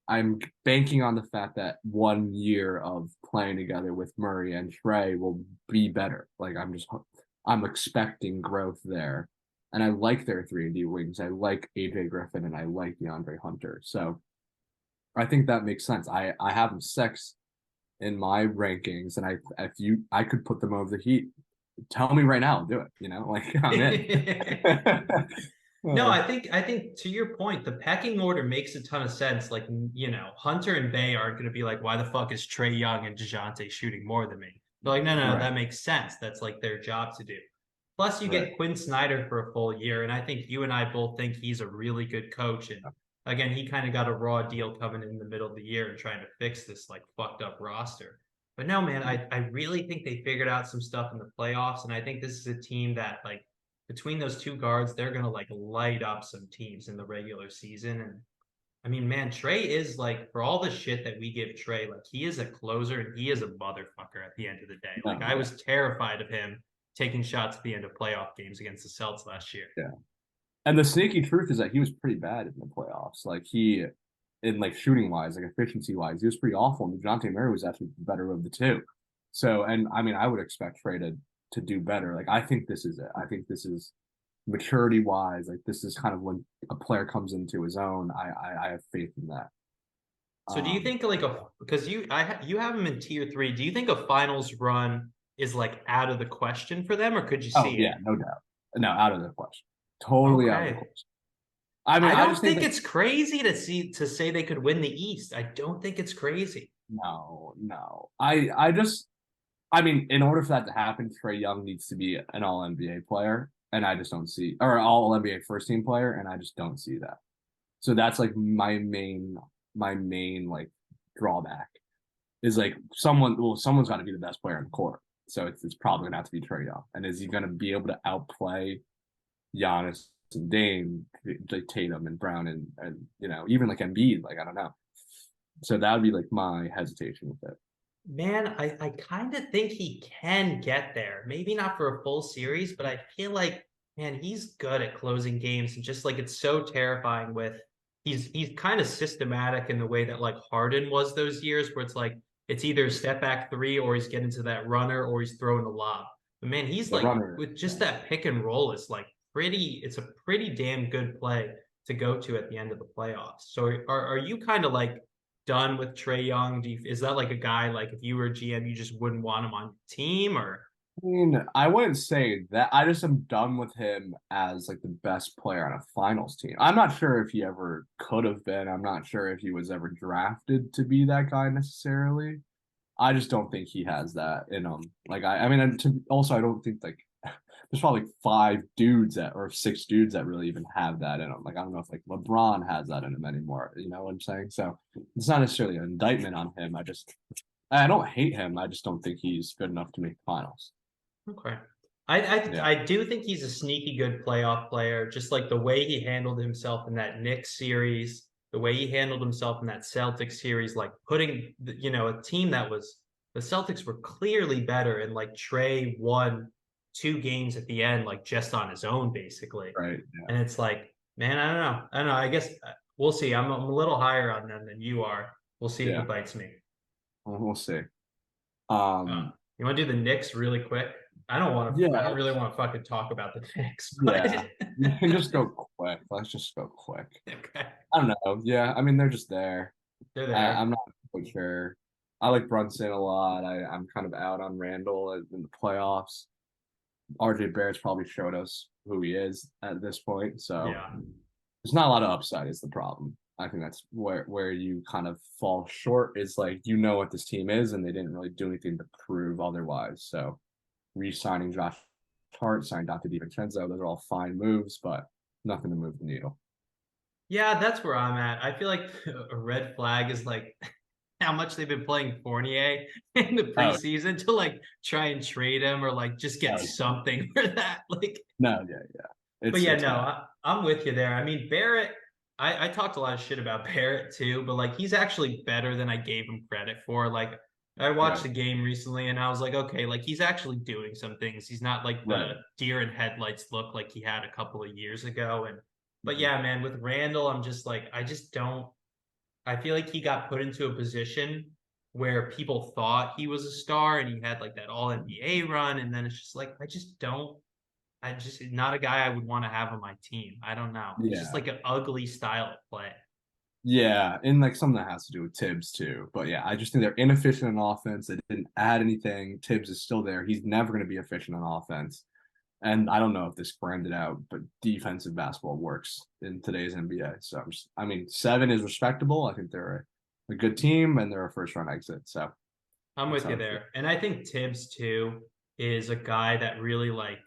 I'm banking on the fact that 1 year of playing together with Murray and Trey will be better. Like I'm expecting growth there. And I like their 3-and-D wings. I like AJ Griffin and I like DeAndre Hunter. So I think that makes sense. I have them six in my rankings, and I could put them over the Heat. Tell me right now, I'll do it. Like I'm in. No, Uh, I think to your point, the pecking order makes a ton of sense. Like, Hunter and Bay aren't going to be like, why the fuck is Trey Young and DeJounte shooting more than me? They're like, no, right, that makes sense. That's like their job to do. Plus, you right. get Quinn Snyder for a full year, and I think you and I both think he's a really good coach. And again, he kind of got a raw deal coming in the middle of the year and trying to fix this like fucked up roster. But no, man, I really think they figured out some stuff in the playoffs, and I think this is a team that like between those two guards, they're gonna like light up some teams in the regular season. And I mean, man, Trey is like for all the shit that we give Trey, like he is a closer and he is a motherfucker at the end of the day. Like No, I yeah, was terrified of him taking shots at the end of playoff games against the Celtics last year. yeah. And the sneaky truth is that he was pretty bad in the playoffs. Like in like shooting wise, like efficiency wise, he was pretty awful. And DeJounte Murray was actually the better of the two. So, and I mean, I would expect Trey to do better. Like I think this is it. I think this is maturity wise. Like this is kind of when a player comes into his own. I have faith in that. So do you think like because you have them in tier three, do you think a finals run is like out of the question for them, or could you Oh see it? yeah, no doubt. No, out of the question. Totally out of the Okay. question. I mean, I I just don't think think that it's crazy to say they could win the East. I don't think it's crazy. no, no. I mean, in order for that to happen, Trey Young needs to be an all NBA player, and I just don't see or all NBA first team player, and I just don't see that. So that's like my main like drawback is like someone's got to be the best player in the court. So it's probably gonna have to be Trey Young. And is he gonna be able to outplay Giannis and Dame, like Tatum and Brown and even like Embiid? Like I don't know. So that would be like my hesitation with it. Man, I kind of think he can get there. Maybe not for a full series, but I feel like, man, he's good at closing games. And just like it's so terrifying with he's kind of systematic in the way that like Harden was those years where it's like it's either step back three or he's getting to that runner or he's throwing the lob. But man, he's The like runner, with just that pick and roll is like it's a pretty damn good play to go to at the end of the playoffs. So are you kind of like done with Trey Young? Is that like a guy like if you were a GM, you just wouldn't want him on your team or? I mean, I wouldn't say that. I just am done with him as like the best player on a finals team. I'm not sure if he ever could have been. I'm not sure if he was ever drafted to be that guy necessarily. I just don't think he has that in him. Like I mean, and also I don't think like there's probably like five dudes that or six dudes that really even have that in them. Like I don't know if like LeBron has that in him anymore. You know what I'm saying? So it's not necessarily an indictment on him. I don't hate him. I just don't think he's good enough to make finals. Okay. I, Yeah, I do think he's a sneaky good playoff player. Just like the way he handled himself in that Knicks series, the way he handled himself in that Celtics series, like putting a team that was the Celtics were clearly better, and like Trey won two games at the end, like just on his own, basically. right. And it's like, man, I don't know. I don't know. I guess we'll see. I'm a little higher on them than you are. We'll see if he Yeah, bites me. we'll see. Uh, Um, you want to do the Knicks really quick? I don't want to. I yeah, don't really want to fucking talk about the Knicks, but yeah. You can just go quick. Let's just go quick. okay, I don't know. Yeah, I mean they're just there. they're I'm there. not quite sure. I like Brunson a lot. I'm kind of out on Randall in the playoffs. RJ Barrett's probably showed us who he is at this point. So Yeah, there's not a lot of upside is the problem. I think that's where you kind of fall short is like you know what this team is and they didn't really do anything to prove otherwise. So re-signing Josh Hart, signing Dante DiVincenzo, those are all fine moves, but nothing to move the needle. yeah, that's where I'm at. I feel like a red flag is like how much they've been playing Fournier in the Oh, preseason to like try and trade him or like just get oh something for that. Like, no, yeah, yeah. but It's yeah, it's no, bad. I'm with you there. I mean, Barrett, I talked a lot of shit about Barrett too, but like he's actually better than I gave him credit for. Like I watched Right. the game recently and I was like, okay, like he's actually doing some things. He's not like the Right. deer in headlights look like he had a couple of years ago. And but Mhm. yeah, man, with Randall, I'm just like, I feel like he got put into a position where people thought he was a star and he had like that all NBA run. And then it's just like, I just not a guy I would want to have on my team. I don't know. It's just Yeah. like an ugly style of play. Yeah, and like some of that has to do with Tibbs too. But yeah, I just think they're inefficient in offense. They didn't add anything. Tibbs is still there. He's never going to be efficient on offense. And I don't know if this branded out, but defensive basketball works in today's NBA. So I mean, 7 is respectable. I think they're a good team and they're a first round exit. So I'm that's with how you I feel. there. And I think Tibbs too is a guy that really like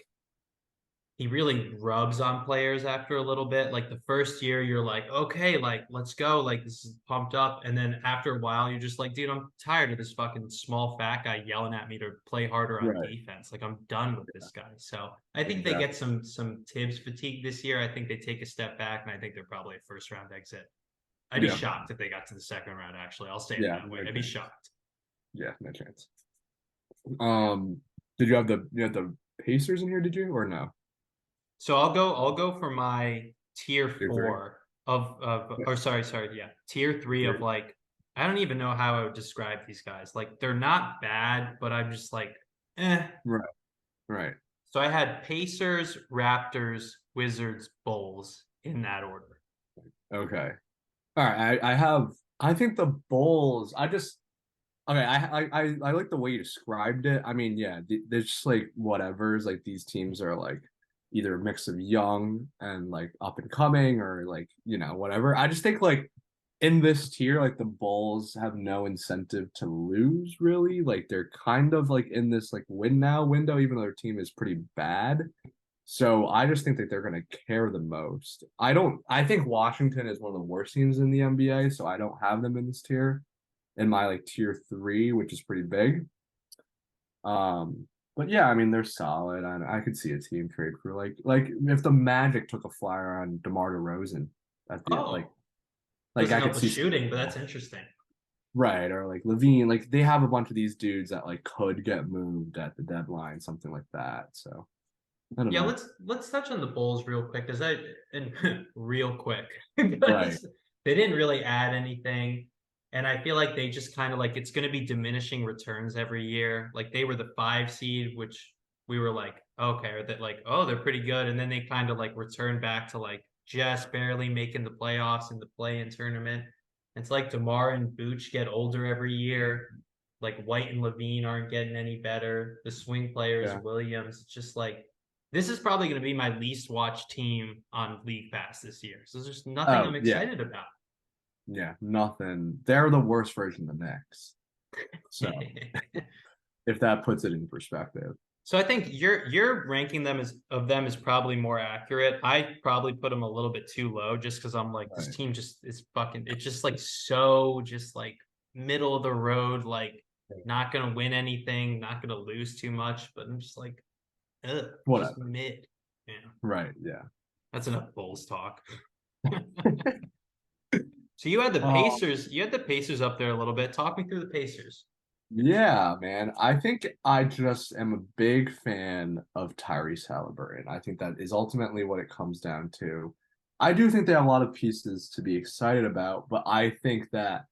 he really rubs on players after a little bit. Like the first year, you're like, okay, like let's go, like this is pumped up. And then after a while, you're just like, dude, I'm tired of this fucking small fat guy yelling at me to play harder on Right. defense. Like I'm done with this guy. So I think they get Exactly. some Tibbs fatigue this year. I think they take a step back, and I think they're probably a first round exit. I'd be Yeah. shocked if they got to the second round. Actually, I'll say it Yeah. that way. No I'd be chance. shocked. Yeah. No chance. Did you have the Pacers in here? Did you or no? So I'll go for my tier Tier three. four of Yeah. or sorry, yeah. Tier three of Three. like I don't even know how I would describe these guys. Like they're not bad, but I'm just like, eh. Right. Right. So I had Pacers, Raptors, Wizards, Bulls in that order. Okay. All right. I think the Bulls. Okay. I like the way you described it. I mean, yeah, there's just like whatever's like these teams are like either a mix of young and like up and coming or like whatever. I just think like in this tier, like the Bulls have no incentive to lose really. Like they're kind of like in this like win now window, even though their team is pretty bad. So I just think that they're going to care the most. I think Washington is one of the worst teams in the NBA, so I don't have them in this tier in my like tier 3, which is pretty big. Um, but yeah, I mean they're solid. I could see a team trade for like if the Magic took a flyer on DeMar DeRozan at the Oh, like doesn't I help could with see shooting, but that's interesting. right or like Levine, like they have a bunch of these dudes that like could get moved at the deadline, something like that. So I don't Yeah, know. let's touch on the Bulls real quick because I and real quick Right. because they didn't really add anything, and I feel like they just kind of like it's going to be diminishing returns every year. Like they were the 5 seed, which we were like, okay, or that like oh they're pretty good, and then they kind of like return back to like just barely making the playoffs in the play-in tournament. It's like DeMar and Booch get older every year. Like White and Levine aren't getting any better. The swing players, Yeah. Williams, it's just like this is probably going to be my least watched team on League Pass this year. So there's nothing Oh, I'm yeah. excited about. Yeah. Nothing. They're the worst version of the Knicks. So if that puts it in perspective. So I think your ranking them as of them is probably more accurate. I probably put them a little bit too low just because I'm like this Right. team just is fucking it's just like so just like middle of the road, like not gonna win anything, not gonna lose too much, but I'm just like, ugh, just Whatever. mid. Yeah. Right. Yeah. That's enough Bulls talk. So you had the Um, Pacers. You had the Pacers up there a little bit. Talk me through the Pacers. yeah, man. I think I just am a big fan of Tyrese Halliburton. I think that is ultimately what it comes down to. I do think they have a lot of pieces to be excited about, but I think that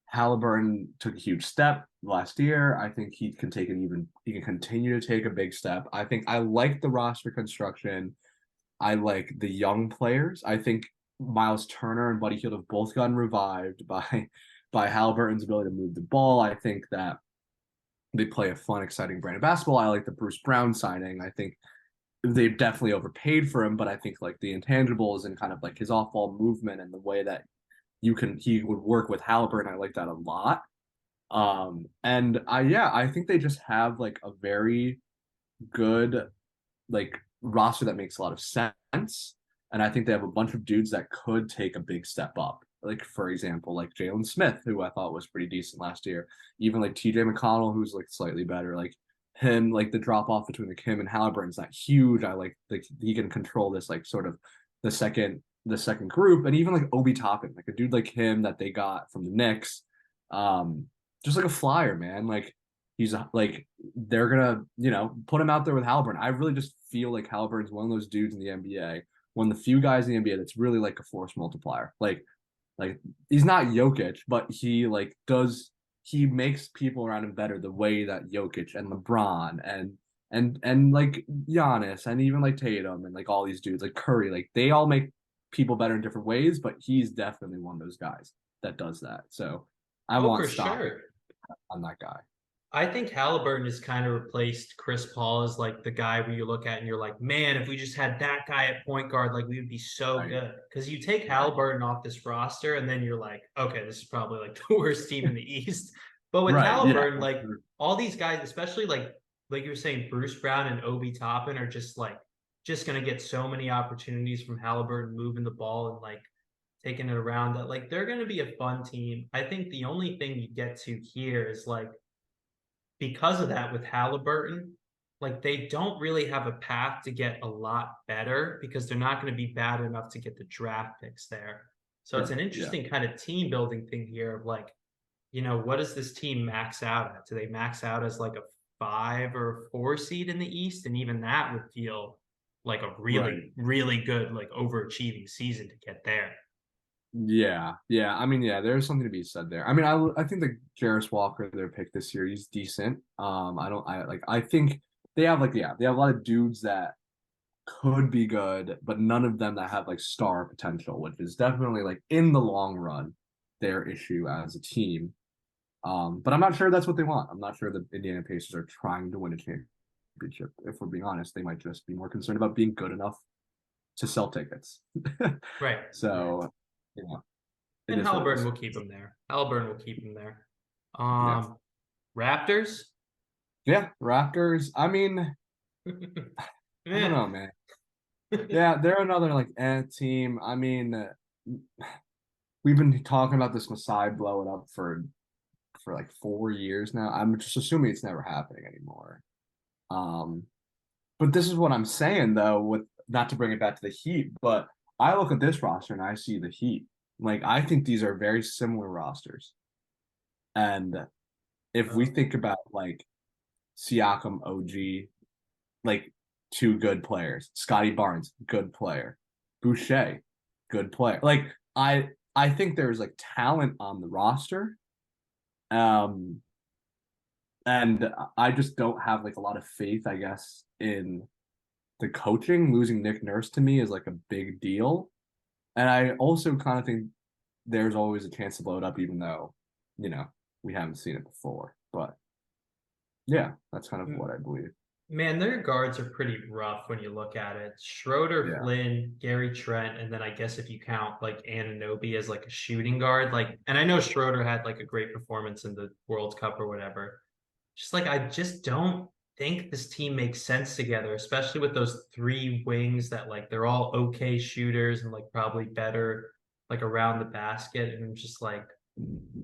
Halliburton took a huge step last year. I think he can continue to take a big step. I think I like the roster construction. I like the young players. I think Miles Turner and Buddy Hield have both gotten revived by Halliburton's ability to move the ball. I think that they play a fun, exciting brand of basketball. I like the Bruce Brown signing. I think they've definitely overpaid for him, but I think like the intangibles and kind of like his off-ball movement and the way that he would work with Halliburton, I like that a lot. And I think they just have like a very good like roster that makes a lot of sense. And I think they have a bunch of dudes that could take a big step up. Like for example, like Jalen Smith, who I thought was pretty decent last year. Even like TJ McConnell, who's like slightly better. Like him, like the drop off between like him and Halliburton's not huge. I like he can control this like sort of the second group, and even like Obi Toppin, like a dude like him that they got from the Knicks. Um, just like a flyer, man. Like he's like they're gonna, put him out there with Halliburton. I really just feel like Halliburton's one of those dudes in the NBA, one of the few guys in the NBA that's really like a force multiplier. Like he's not Jokic, but he makes people around him better the way that Jokic and LeBron and like Giannis and even like Tatum and like all these dudes like Curry, like they all make people better in different ways, but he's definitely one of those guys that does that. So I Oh, want for Stockton sure. on that guy. I think Halliburton has kind of replaced Chris Paul as like the guy where you look at and you're like, man, if we just had that guy at point guard, like we would be so Right. good. Because you take Right. Halliburton off this roster, and then you're like, okay, this is probably like the worst team in the East. But with Right. Yeah. Halliburton, like all these guys, especially like you were saying, Bruce Brown and Obi Toppin are just gonna get so many opportunities from Halliburton moving the ball and like taking it around that like they're gonna be a fun team. I think the only thing you get to here is like because of that with Halliburton, like they don't really have a path to get a lot better because they're not going to be bad enough to get the draft picks there. So it's an Sure. Yeah. interesting kind of team building thing here of like, what does this team max out at? Do they max out as like a 5 or 4 seed in the East? And even that would feel like a Right. really, really good, like overachieving season to get there. Yeah, yeah. I mean, yeah, there's something to be said there. I mean, I think the Jarris Walker, their pick this year, he's decent. I think they have a lot of dudes that could be good, but none of them that have like star potential, which is definitely like in the long run their issue as a team. But I'm not sure that's what they want. I'm not sure the Indiana Pacers are trying to win a championship. If we're being honest, they might just be more concerned about being good enough to sell tickets. Right. So, you know, it And is what it Halliburton is. will keep him there. Halliburton will keep him there. Yeah. Raptors. Yeah. Raptors. I mean, I don't Eh. know, man. Yeah, they're another like team. I mean, we've been talking about this Masai blowing up for like 4 years now. I'm just assuming it's never happening anymore. Um, but this is what I'm saying though, with not to bring it back to the Heat, but I look at this roster and I see the Heat. Like I think these are very similar rosters. And if we Oh. think about like Siakam, OG, like two good players. Scotty Barnes, good player. Boucher, good player. Like I think there's like talent on the roster. Um and I just don't have like a lot of faith, I guess, in the coaching. Losing Nick Nurse to me is like a big deal. And I also kind of think there's always a chance to blow it up, even though, you know, we haven't seen it before. But yeah, that's kind of what I believe. Man, their guards are pretty rough when you look at it. Schroeder, Yeah. Flynn, Gary Trent, and then I guess if you count like Anunoby as like a shooting guard, like, and I know Schroeder had like a great performance in the World Cup or whatever. Just like I just don't think this team makes sense together, especially with those three wings that like they're all okay shooters and like probably better like around the basket. And I'm just like,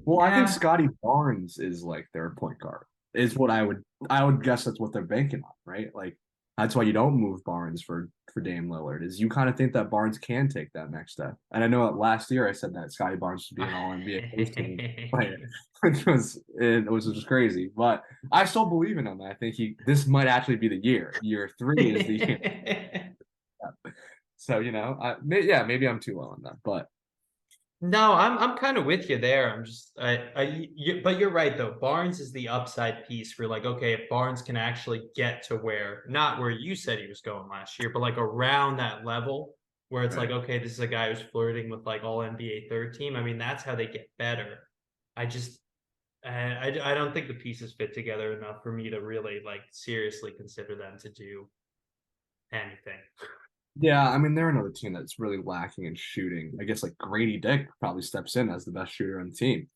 Well, I think yeah, Scotty Barnes is like their point guard. Is what I would guess that's what they're banking on, right? Like that's why you don't move Barnes for Dame Lillard. Is you kind of think that Barnes can take that next step. And I know that last year I said that Scotty Barnes should be an All NBA first team player, which was just crazy. But I still believe in him. I think this might actually be the year. Year three is the year. So yeah, maybe I'm too low on that, but No, I'm kind of with you there. But you're right though. Barnes is the upside piece. We're like, okay, if Barnes can actually get to where, not where you said he was going last year, but like around that level where it's like, right. okay, this is a guy who's flirting with like all NBA third team. I mean, that's how they get better. I just, I don't think the pieces fit together enough for me to really like seriously consider them to do anything. Yeah, I mean they're another team that's really lacking in shooting. I guess like Grady Dick probably steps in as the best shooter on the team.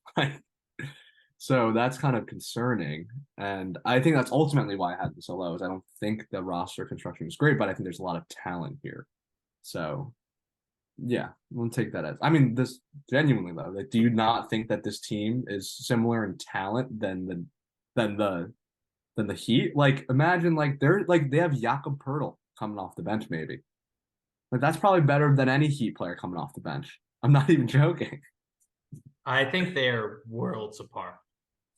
So that's kind of concerning. And I think that's ultimately why I had them so low is I don't think the roster construction is great, but I think there's a lot of talent here. So yeah, we'll take that as I mean this genuinely though. Like, do you not think that this team is similar in talent than the than the Heat? Like imagine like they have Jakob Pertl coming off the bench maybe. Like that's probably better than any Heat player coming off the bench. I'm not even joking. I think they're worlds apart.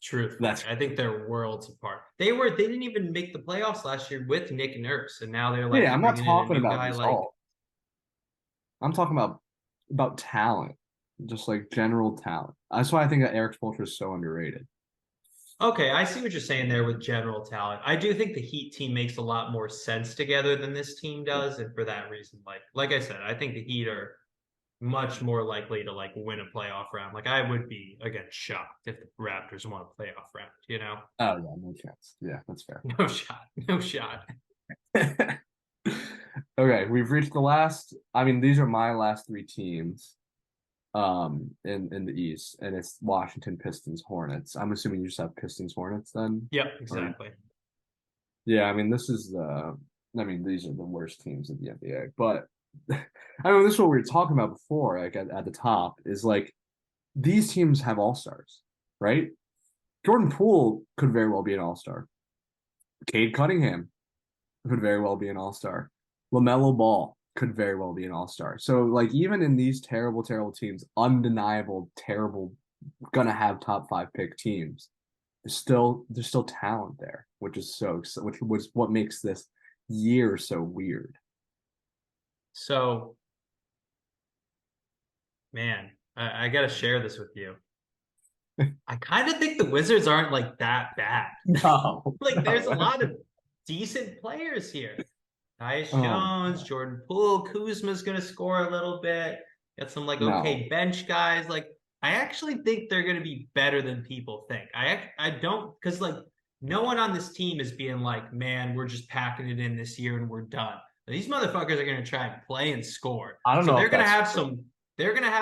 Truthfully, That's I think they're worlds apart. They didn't even make the playoffs last year with Nick Nurse, and now they're yeah. like I'm not bringing in a talking new about guy. Like, result. I'm talking about talent, just like general talent. That's why I think that Eric Spoelstra is so underrated. okay, I see what you're saying there with general talent. I do think the Heat team makes a lot more sense together than this team does, and for that reason, like I said, I think the Heat are much more likely to like win a playoff round. Like I would be again shocked if the Raptors won a playoff round, you know? Oh yeah, no chance. Yeah, that's fair. No shot. No shot. Okay, we've reached the last. I mean, these are my last three teams in the East, and it's Washington, Pistons, Hornets. I'm assuming you just have Pistons, Hornets then? Yep, Or exactly. yeah, I mean this is I mean these are the worst teams in the NBA. But I mean this is what we were talking about before, like at the top, is like these teams have all-stars, right? Jordan Poole could very well be an all-star. Cade Cunningham could very well be an all-star. LaMelo Ball could very well be an all-star. So like even in these terrible, terrible teams, undeniable, terrible, gonna have top five pick teams, there's still talent there, which is which was what makes this year so weird. So, man, I gotta share this with you. I kind of think the Wizards aren't like that bad. No, Like, there's a no. lot of decent players here. Tyus Oh Jones, Jordan Poole, Kuzma's gonna score a little bit. Got some like no. okay bench guys. Like, I actually think they're gonna be better than people think. I don't because like no one on this team is being like, man, we're just packing it in this year and we're done. These motherfuckers are gonna try and play and score. I don't So know they're if gonna that's have true.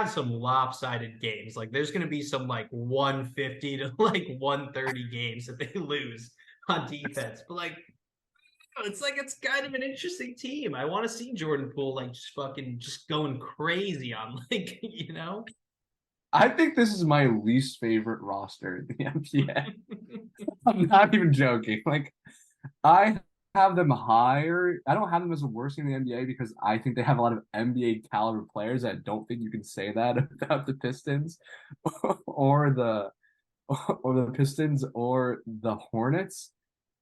some lopsided games. Like there's gonna be some like 150 to like 130 games that they lose on defense. But like it's like it's kind of an interesting team. I want to see Jordan Poole like just fucking just going crazy on like I think this is my least favorite roster in the NBA. I'm not even joking. Like I have them higher. I don't have them as the worst in the NBA because I think they have a lot of NBA caliber players. I don't think you can say that about the Pistons or the Pistons or the Hornets.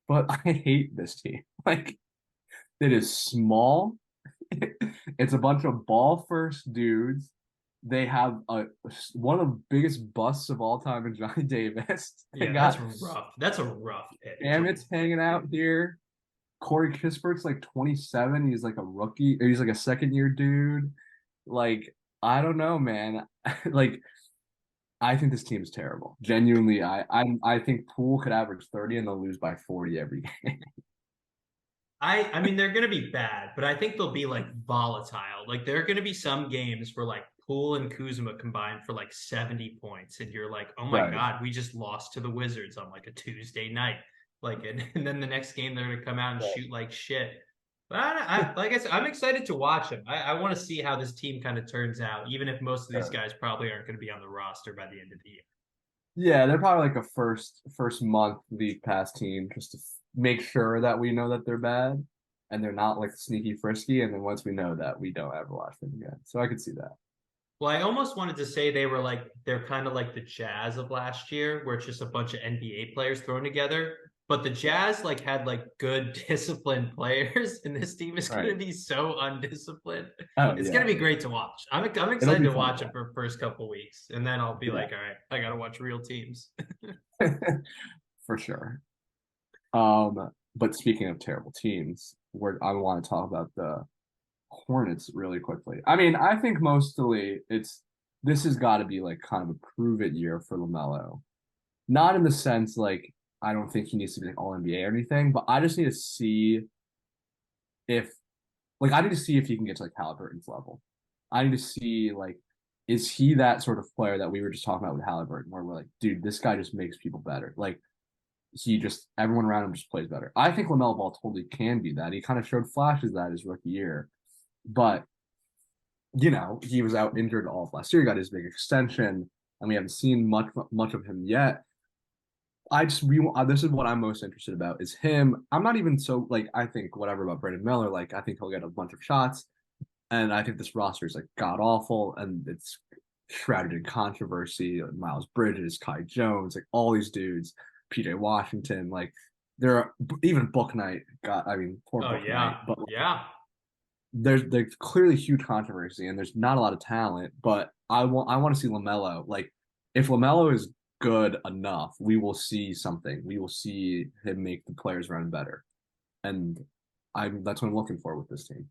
But I hate this team. Like it is small. It's a bunch of ball first dudes. They have one of the biggest busts of all time in Johnny Davis. They yeah, that's got rough. That's a rough pick too. Amit's hanging out here. Corey Kispert's like 27. He's like a rookie, or he's like a second year dude. Like, I don't know, man. Like, I think this team's terrible. Genuinely, I think Poole could average 30 and they'll lose by 40 every game. I mean they're gonna be bad, but I think they'll be like volatile. Like there are gonna be some games where like Poole and Kuzma combined for like 70 points, and you're like, oh my Right. god, we just lost to the Wizards on like a Tuesday night. Like and then the next game they're gonna come out and Right. shoot like shit. But like I said, I'm excited to watch them. I want to see how this team kind of turns out, even if most of these Sure. guys probably aren't going to be on the roster by the end of the year. Yeah, they're probably like a first month league pass team just to make sure that we know that they're bad and they're not like sneaky frisky. And then once we know that, we don't ever watch them again. So I could see that. Well, I almost wanted to say they're kind of like the Jazz of last year, where it's just a bunch of NBA players thrown together. But the Yeah. Jazz like had like good disciplined players, and this team is going to Right. be so undisciplined. Oh It's going yeah. to be great to watch. I'm It'll excited be to fun to watch it watch. for first couple weeks, and then I'll be Yeah. like, all right, I got to watch real teams. For sure. But speaking of terrible teams, I want to talk about the Hornets really quickly. I mean, I think mostly this has got to be like kind of a prove it year for LaMelo. Not in the sense like I don't think he needs to be like all NBA or anything, but I just need to see if I need to see if he can get to like Halliburton's level. I need to see like is he that sort of player that we were just talking about with Halliburton, where we're like, dude, this guy just makes people better. Like he just everyone around him just plays better. I think LaMelo Ball totally can be that. He kind of showed flashes of that his rookie year, but he was out injured all of last year. He got his big extension, and we haven't seen much of him yet. This is what I'm most interested about is him. I'm not even so like I think whatever about Brandon Miller. Like I think he'll get a bunch of shots, and I think this roster is like god awful, and it's shrouded in controversy. Like Miles Bridges, Kai Jones, like all these dudes, PJ Washington, like there are even Book Knight got. I mean, poor Oh Book Knight, yeah, but like, yeah. there's clearly huge controversy and there's not a lot of talent. But I want to see LaMelo. Like if LaMelo is good enough, we will see something. We will see him make the players run better, and I'm that's what I'm looking for with this team.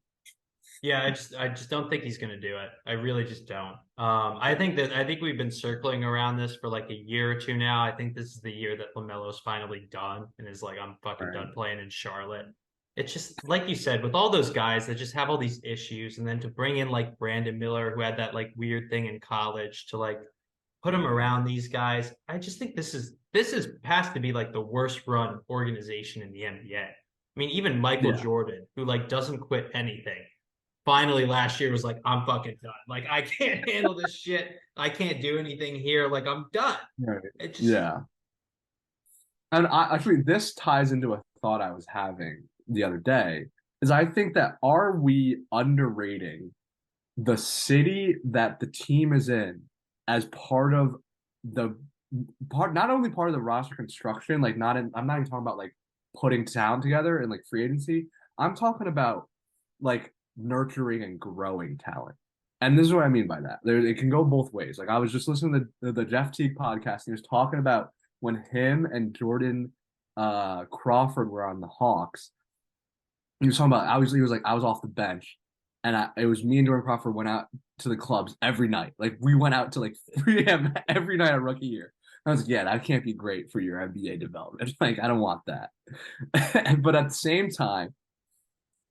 Yeah, I just don't think he's gonna do it. I really just don't. I think we've been circling around this for like a year or two now. I think this is the year that LaMelo's finally done and is like, I'm All fucking right. done playing in Charlotte. It's just like you said, with all those guys that just have all these issues, and then to bring in like Brandon Miller, who had that like weird thing in college, to like put him around these guys. I just think this is has to be like the worst run organization in the NBA. I mean, even Michael Yeah. Jordan, who like doesn't quit anything, finally last year was like, I'm fucking done. Like, I can't handle this shit. I can't do anything here. Like, I'm done. Right. It just, Yeah. And actually, this ties into a thought I was having the other day. Is I think that are we underrating the city that the team is in as part of the part, not only part of the roster construction, like not in, I'm not even talking about like putting talent together and like free agency. I'm talking about like nurturing and growing talent. And this is what I mean by that. There, it can go both ways. Like I was just listening to the Jeff Teague podcast, and he was talking about when him and Jordan Crawford were on the Hawks. He was talking about he was like I was off the bench, and it was me and Jordan Crawford went out to the clubs every night. Like we went out to like 3 a.m. every night of rookie year. I was like, yeah, that can't be great for your NBA development. Like I don't want that. But at the same time,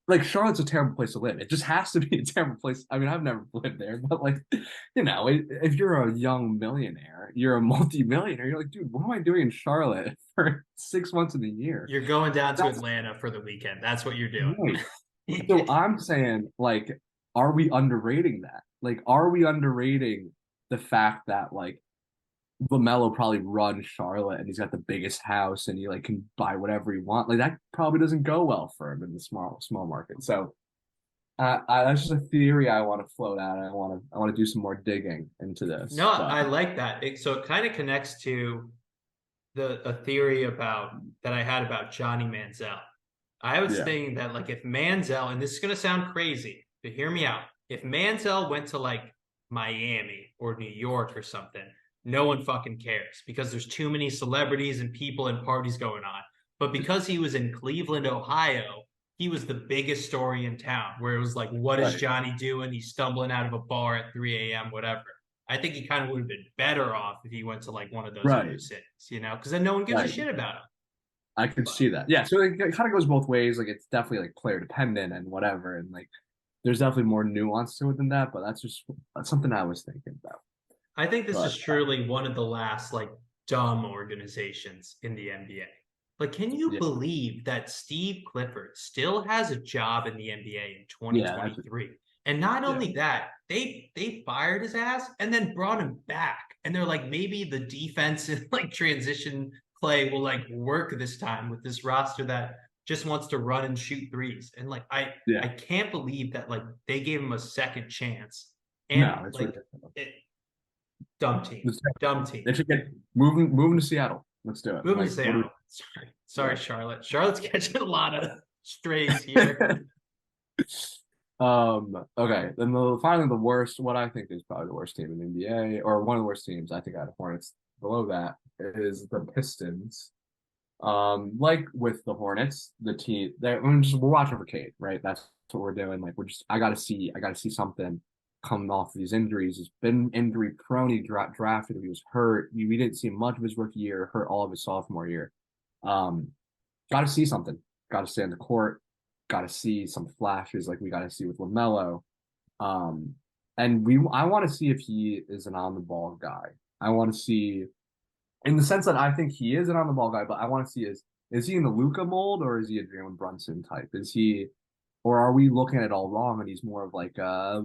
like Charlotte's a terrible place to live. It just has to be a terrible place. I mean, I've never lived there, but like, if you're a young millionaire, you're a multi-millionaire, you're like, dude, what am I doing in Charlotte for 6 months of the year? you're going down to That's Atlanta for the weekend. That's what you're right. doing. So I'm saying, like, are we underrating that? Like, are we underrating the fact that like LaMelo probably runs Charlotte and he's got the biggest house and he like can buy whatever he wants. Like that probably doesn't go well for him in the small market. So that's just a theory I want to float out. I want to do some more digging into this. No, But I like that. So it kind of connects to a theory about that I had about Johnny Manziel. I was yeah, thinking that like if Manziel, and this is gonna sound crazy, but hear me out. If Manziel went to like Miami or New York or something, no one fucking cares because there's too many celebrities and people and parties going on. But because he was in Cleveland, Ohio, he was the biggest story in town where it was like, what is right, Johnny doing? He's stumbling out of a bar at 3 a.m., whatever. I think he kind of would have been better off if he went to like one of those other right, cities, because then no one gives a right. shit about him. I could But see that. Yeah, so it kind of goes both ways. Like it's definitely like player dependent and whatever, and like there's definitely more nuance to it than that. But that's something I was thinking about. I think this is But truly one of the last like dumb organizations in the NBA. Like, can you yeah, believe that Steve Clifford still has a job in the NBA in yeah, that's 2023? And not yeah, only that, they fired his ass and then brought him back. And they're like, maybe the defense and like transition play will like work this time with this roster that just wants to run and shoot threes. And like I yeah. can't believe that like they gave him a second chance. And No, it's like ridiculous. it, dumb team. Let's Dumb team. They should get moving to Seattle. Let's do it. Moving to Like, what do Seattle. Sorry, we? Charlotte. Charlotte's catching a lot of strays here. Yeah. Okay. Then finally the worst. What I think is probably the worst team in the NBA, or one of the worst teams. I think out of Hornets. Below that is the Pistons. Like with the Hornets, the team that we're watching for Cade, right? That's what we're doing. Like we're just I gotta see something coming off of these injuries. He's been injury prone. He drafted. He was hurt. We didn't see much of his rookie year. Hurt all of his sophomore year. Um, got to see something. Got to stay on the court. Got to see some flashes like we got to see with LaMelo. Um, and I want to see if he is an on the ball guy. I want to see in the sense that I think he is an on the ball guy, but I want to see is he in the Luca mold or is he a Jalen Brunson type? Is he or are we looking at it all wrong and he's more of like a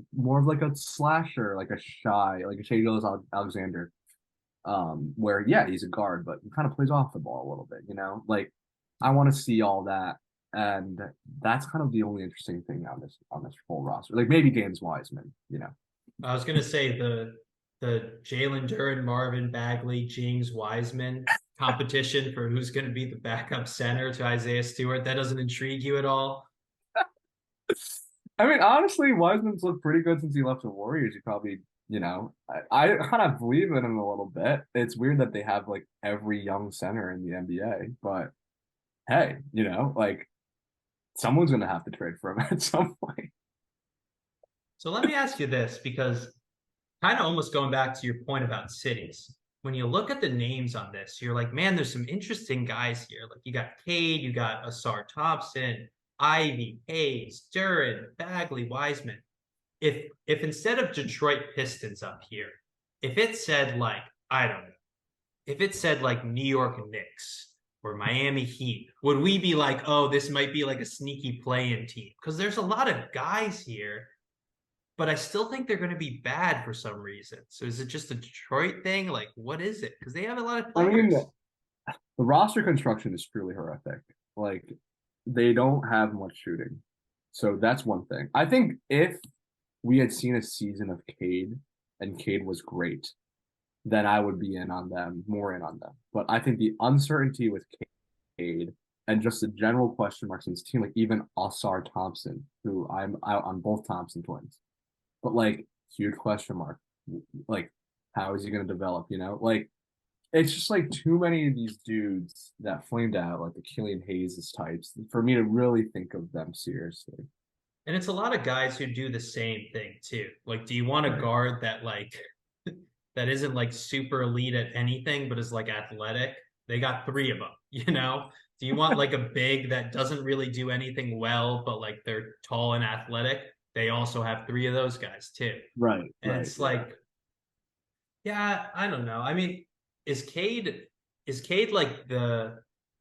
slasher, like a Shea Gilgeous Alexander, where yeah, he's a guard, but he kind of plays off the ball a little bit, you know? Like I want to see all that. And that's kind of the only interesting thing on this whole roster. Like maybe James Wiseman, you know. I was gonna say the Jalen Duren, Marvin Bagley, James Wiseman competition for who's going to be the backup center to Isaiah Stewart? That doesn't intrigue you at all? I mean, honestly, Wiseman's looked pretty good since he left the Warriors. He probably, I kind of believe in him a little bit. It's weird that they have like every young center in the NBA, but hey, like someone's gonna have to trade for him at some point. So let me ask you this, because kind of almost going back to your point about cities. When you look at the names on this, you're like, man, there's some interesting guys here. Like you got Cade, you got Asar Thompson, Ivy, Hayes, Duran, Bagley, Wiseman. If instead of Detroit Pistons up here, if it said like, I don't know, if it said like New York Knicks or Miami Heat, would we be like, oh, this might be like a sneaky play-in team? Because there's a lot of guys here, but I still think they're going to be bad for some reason. So is it just a Detroit thing? Like, what is it? Because they have a lot of I mean, players. the roster construction is truly horrific. Like they don't have much shooting. So that's one thing. I think if we had seen a season of Cade and Cade was great, then I would be in on them, more in on them. But I think the uncertainty with Cade and just the general question marks in this team, like even Osar Thompson, who I'm out on both Thompson twins, but like huge question mark. Like, how is he going to develop? Like it's just like too many of these dudes that flamed out, like the Killian Hayes types, for me to really think of them seriously. And it's a lot of guys who do the same thing too. Like, do you want a Right. guard that like that isn't like super elite at anything, but is like athletic? They got three of them, you know? Do you want like a big that doesn't really do anything well, but like they're tall and athletic? They also have three of those guys too. Right, And right, it's yeah. like, yeah, I don't know. I mean, is Cade is Cade like the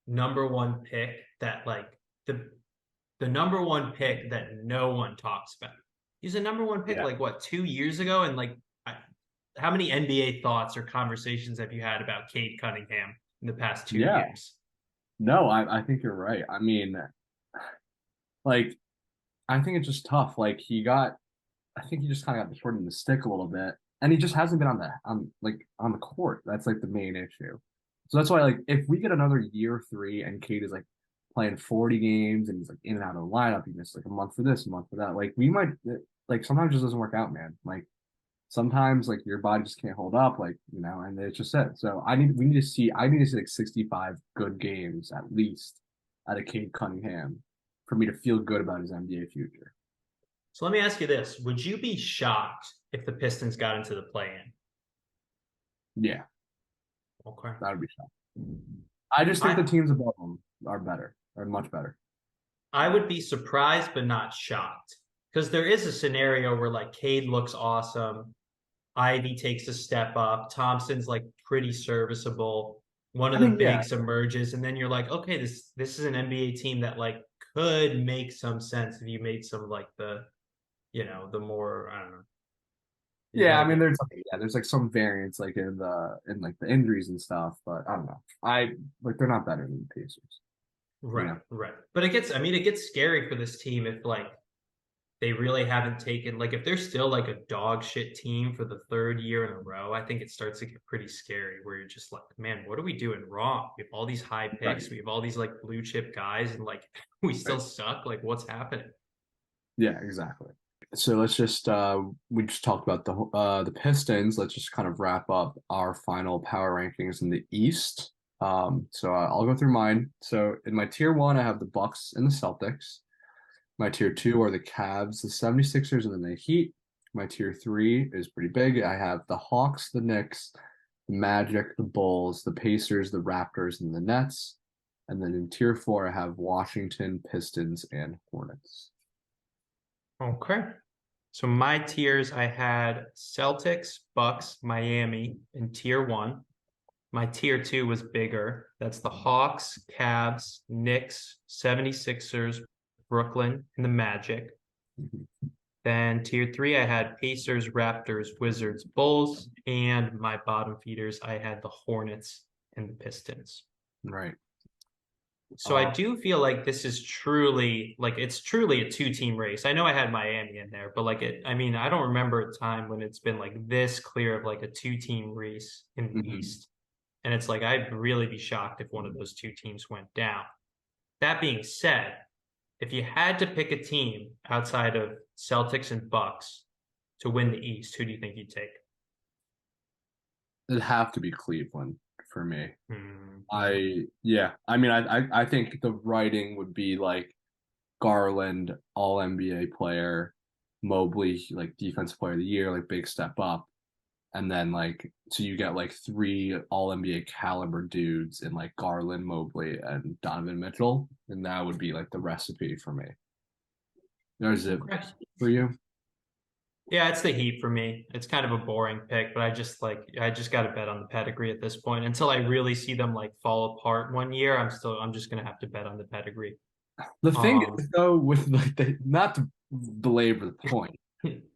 number one pick that like the number one pick that no one talks about? He's a number one pick Yeah. like what, 2 years ago? And like how many NBA thoughts or conversations have you had about Cade Cunningham in the past two Yeah. years? No, I think you're right. I mean, like, I think it's just tough. Like I think he just kind of got the short end of the stick a little bit, and he just hasn't been on the court. That's like the main issue. So that's why, like, if we get another year three and Cade is like playing 40 games and he's like in and out of the lineup, he missed like a month for this, a month for that. Like we might like sometimes it just doesn't work out, man. Like sometimes like your body just can't hold up, like and it's just it. So I need to see like 65 good games at least out of Cade Cunningham for me to feel good about his NBA future. So let me ask you this. Would you be shocked if the Pistons got into the play-in? Yeah, Okay. that would be tough. I just think the I teams above them are better, are much better. I would be surprised but not shocked. Because there is a scenario where like Cade looks awesome, Ivy takes a step up, Thompson's like pretty serviceable, one I of the mean, yeah, bigs emerges, and then you're like, okay, this is an NBA team that like could make some sense if you made some like the more, I don't know. yeah. I Like mean, there's like some variance like in like the injuries and stuff, but I don't know. I like they're not better than the Pacers, you right, know. right. But it gets scary for this team if like they really haven't taken, like if they're still like a dog shit team for the third year in a row, I think it starts to get pretty scary where you're just like, man, what are we doing wrong? We have all these high Right, picks, we have all these like blue chip guys, and like we still right. suck. Like what's happening? Yeah, exactly. So let's just we just talked about the Pistons. Let's just kind of wrap up our final power rankings in the East. So I'll go through mine. So in my tier one, I have the Bucks and the Celtics. My tier two are the Cavs, the 76ers, and then the Heat. My tier three is pretty big. I have the Hawks, the Knicks, the Magic, the Bulls, the Pacers, the Raptors, and the Nets. And then in tier four, I have Washington, Pistons, and Hornets. Okay. So my tiers, I had Celtics, Bucks, Miami in tier one. My tier two was bigger. That's the Hawks, Cavs, Knicks, 76ers, Brooklyn, and the Magic. Mhm. Then tier three, I had Pacers, Raptors, Wizards, Bulls, and my bottom feeders, I had the Hornets and the Pistons. Right. So I do feel like this is truly like it's truly a two-team race. I know I had Miami in there, but like I mean, I don't remember a time when it's been like this clear of like a two-team race in the Mhm. East. And it's like I'd really be shocked if one of those two teams went down. That being said, if you had to pick a team outside of Celtics and Bucks to win the East, who do you think you'd take? It'd have to be Cleveland for me. Mm-hmm. I mean, I think the writing would be like Garland, all NBA player, Mobley, like defensive player of the year, like big step up. And then like so you get like three all NBA caliber dudes in like Garland, Mobley, and Donovan Mitchell. And that would be like the recipe for me. There's it Okay. for you. Yeah, it's the Heat for me. It's kind of a boring pick, but I just got to bet on the pedigree at this point. Until I really see them like fall apart one year, I'm just gonna have to bet on the pedigree. The thing Um, is though, with like the not to belabor the point,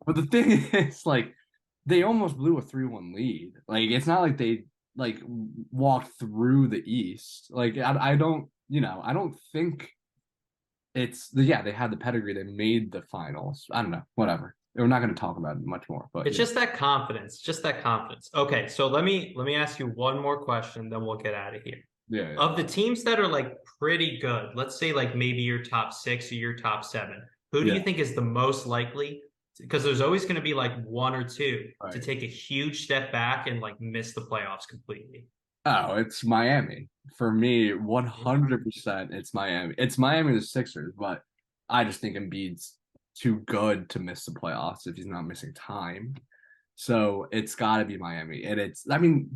but the thing is like they almost blew a 3-1 lead. Like it's not like they like walked through the East. Like I don't, I don't think yeah, they had the pedigree. They made the finals. I don't know, whatever. We're not going to talk about it much more, but it's just that confidence, just that confidence. Okay, so let me ask you one more question, then we'll get out of here. yeah, yeah. Of the teams that are like pretty good, let's say like maybe your top six or your top seven, who do you Yeah, think is the most likely? Because there's always going to be like one or two to right. take a huge step back and like miss the playoffs completely. Oh, it's Miami. For me, Okay. 100% it's Miami. It's Miami the Sixers, but I just think Embiid's too good to miss the playoffs if he's not missing time. So it's got to be Miami. And I mean,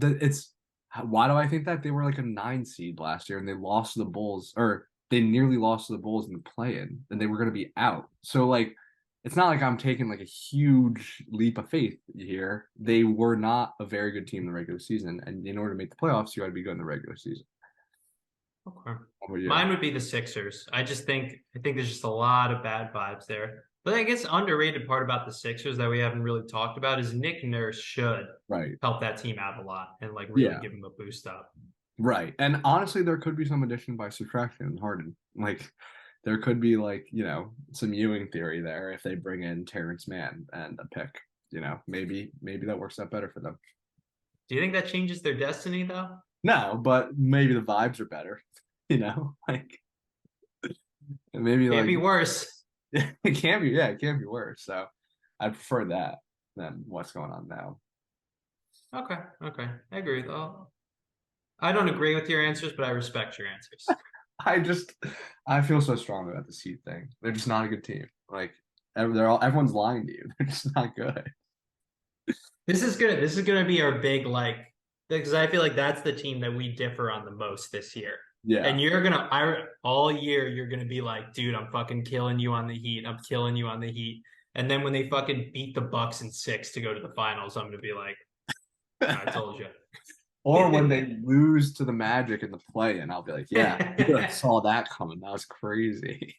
why do I think that? They were like a 9 seed last year and they lost to the Bulls, or they nearly lost to the Bulls in the play-in, and they were going to be out. So, like, it's not like I'm taking like a huge leap of faith here. They were not a very good team in the regular season. And in order to make the playoffs, you got to be good in the regular season. Okay. How about you? Mine would be the Sixers. I think there's just a lot of bad vibes there. But I guess underrated part about the Sixers that we haven't really talked about is Nick Nurse should Right. help that team out a lot and like really Yeah. give them a boost up. Right. And honestly, there could be some addition by subtraction in Harden. Like there could be like, some Ewing theory there if they bring in Terrence Mann and a pick. Maybe that works out better for them. Do you think that changes their destiny though? No, but maybe the vibes are better. Like maybe Can't like be worse. it can't be, yeah, it can't be worse. So I prefer that than what's going on now. Okay, okay. I agree though. I don't agree with your answers, but I respect your answers. I just I feel so strong about the Heat thing. They're just not a good team. Like everyone's lying to you. They're just not good. This is good. This is gonna be our big like because I feel like that's the team that we differ on the most this year. Yeah. And you're gonna I all year you're gonna be like, dude, I'm fucking killing you on the Heat. I'm killing you on the Heat. And then when they fucking beat the Bucks in six to go to the finals, I'm gonna be like, I told you. Or when they lose to the Magic in the play, and I'll be like, yeah, I saw that coming. That was crazy.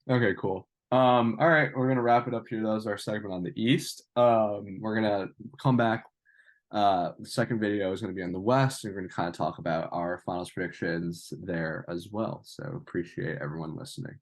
Okay, cool. All right, we're gonna wrap it up here. That was our segment on the East. We're gonna come back. The second video is gonna be on the West. We're gonna kind of talk about our finals predictions there as well. So appreciate everyone listening.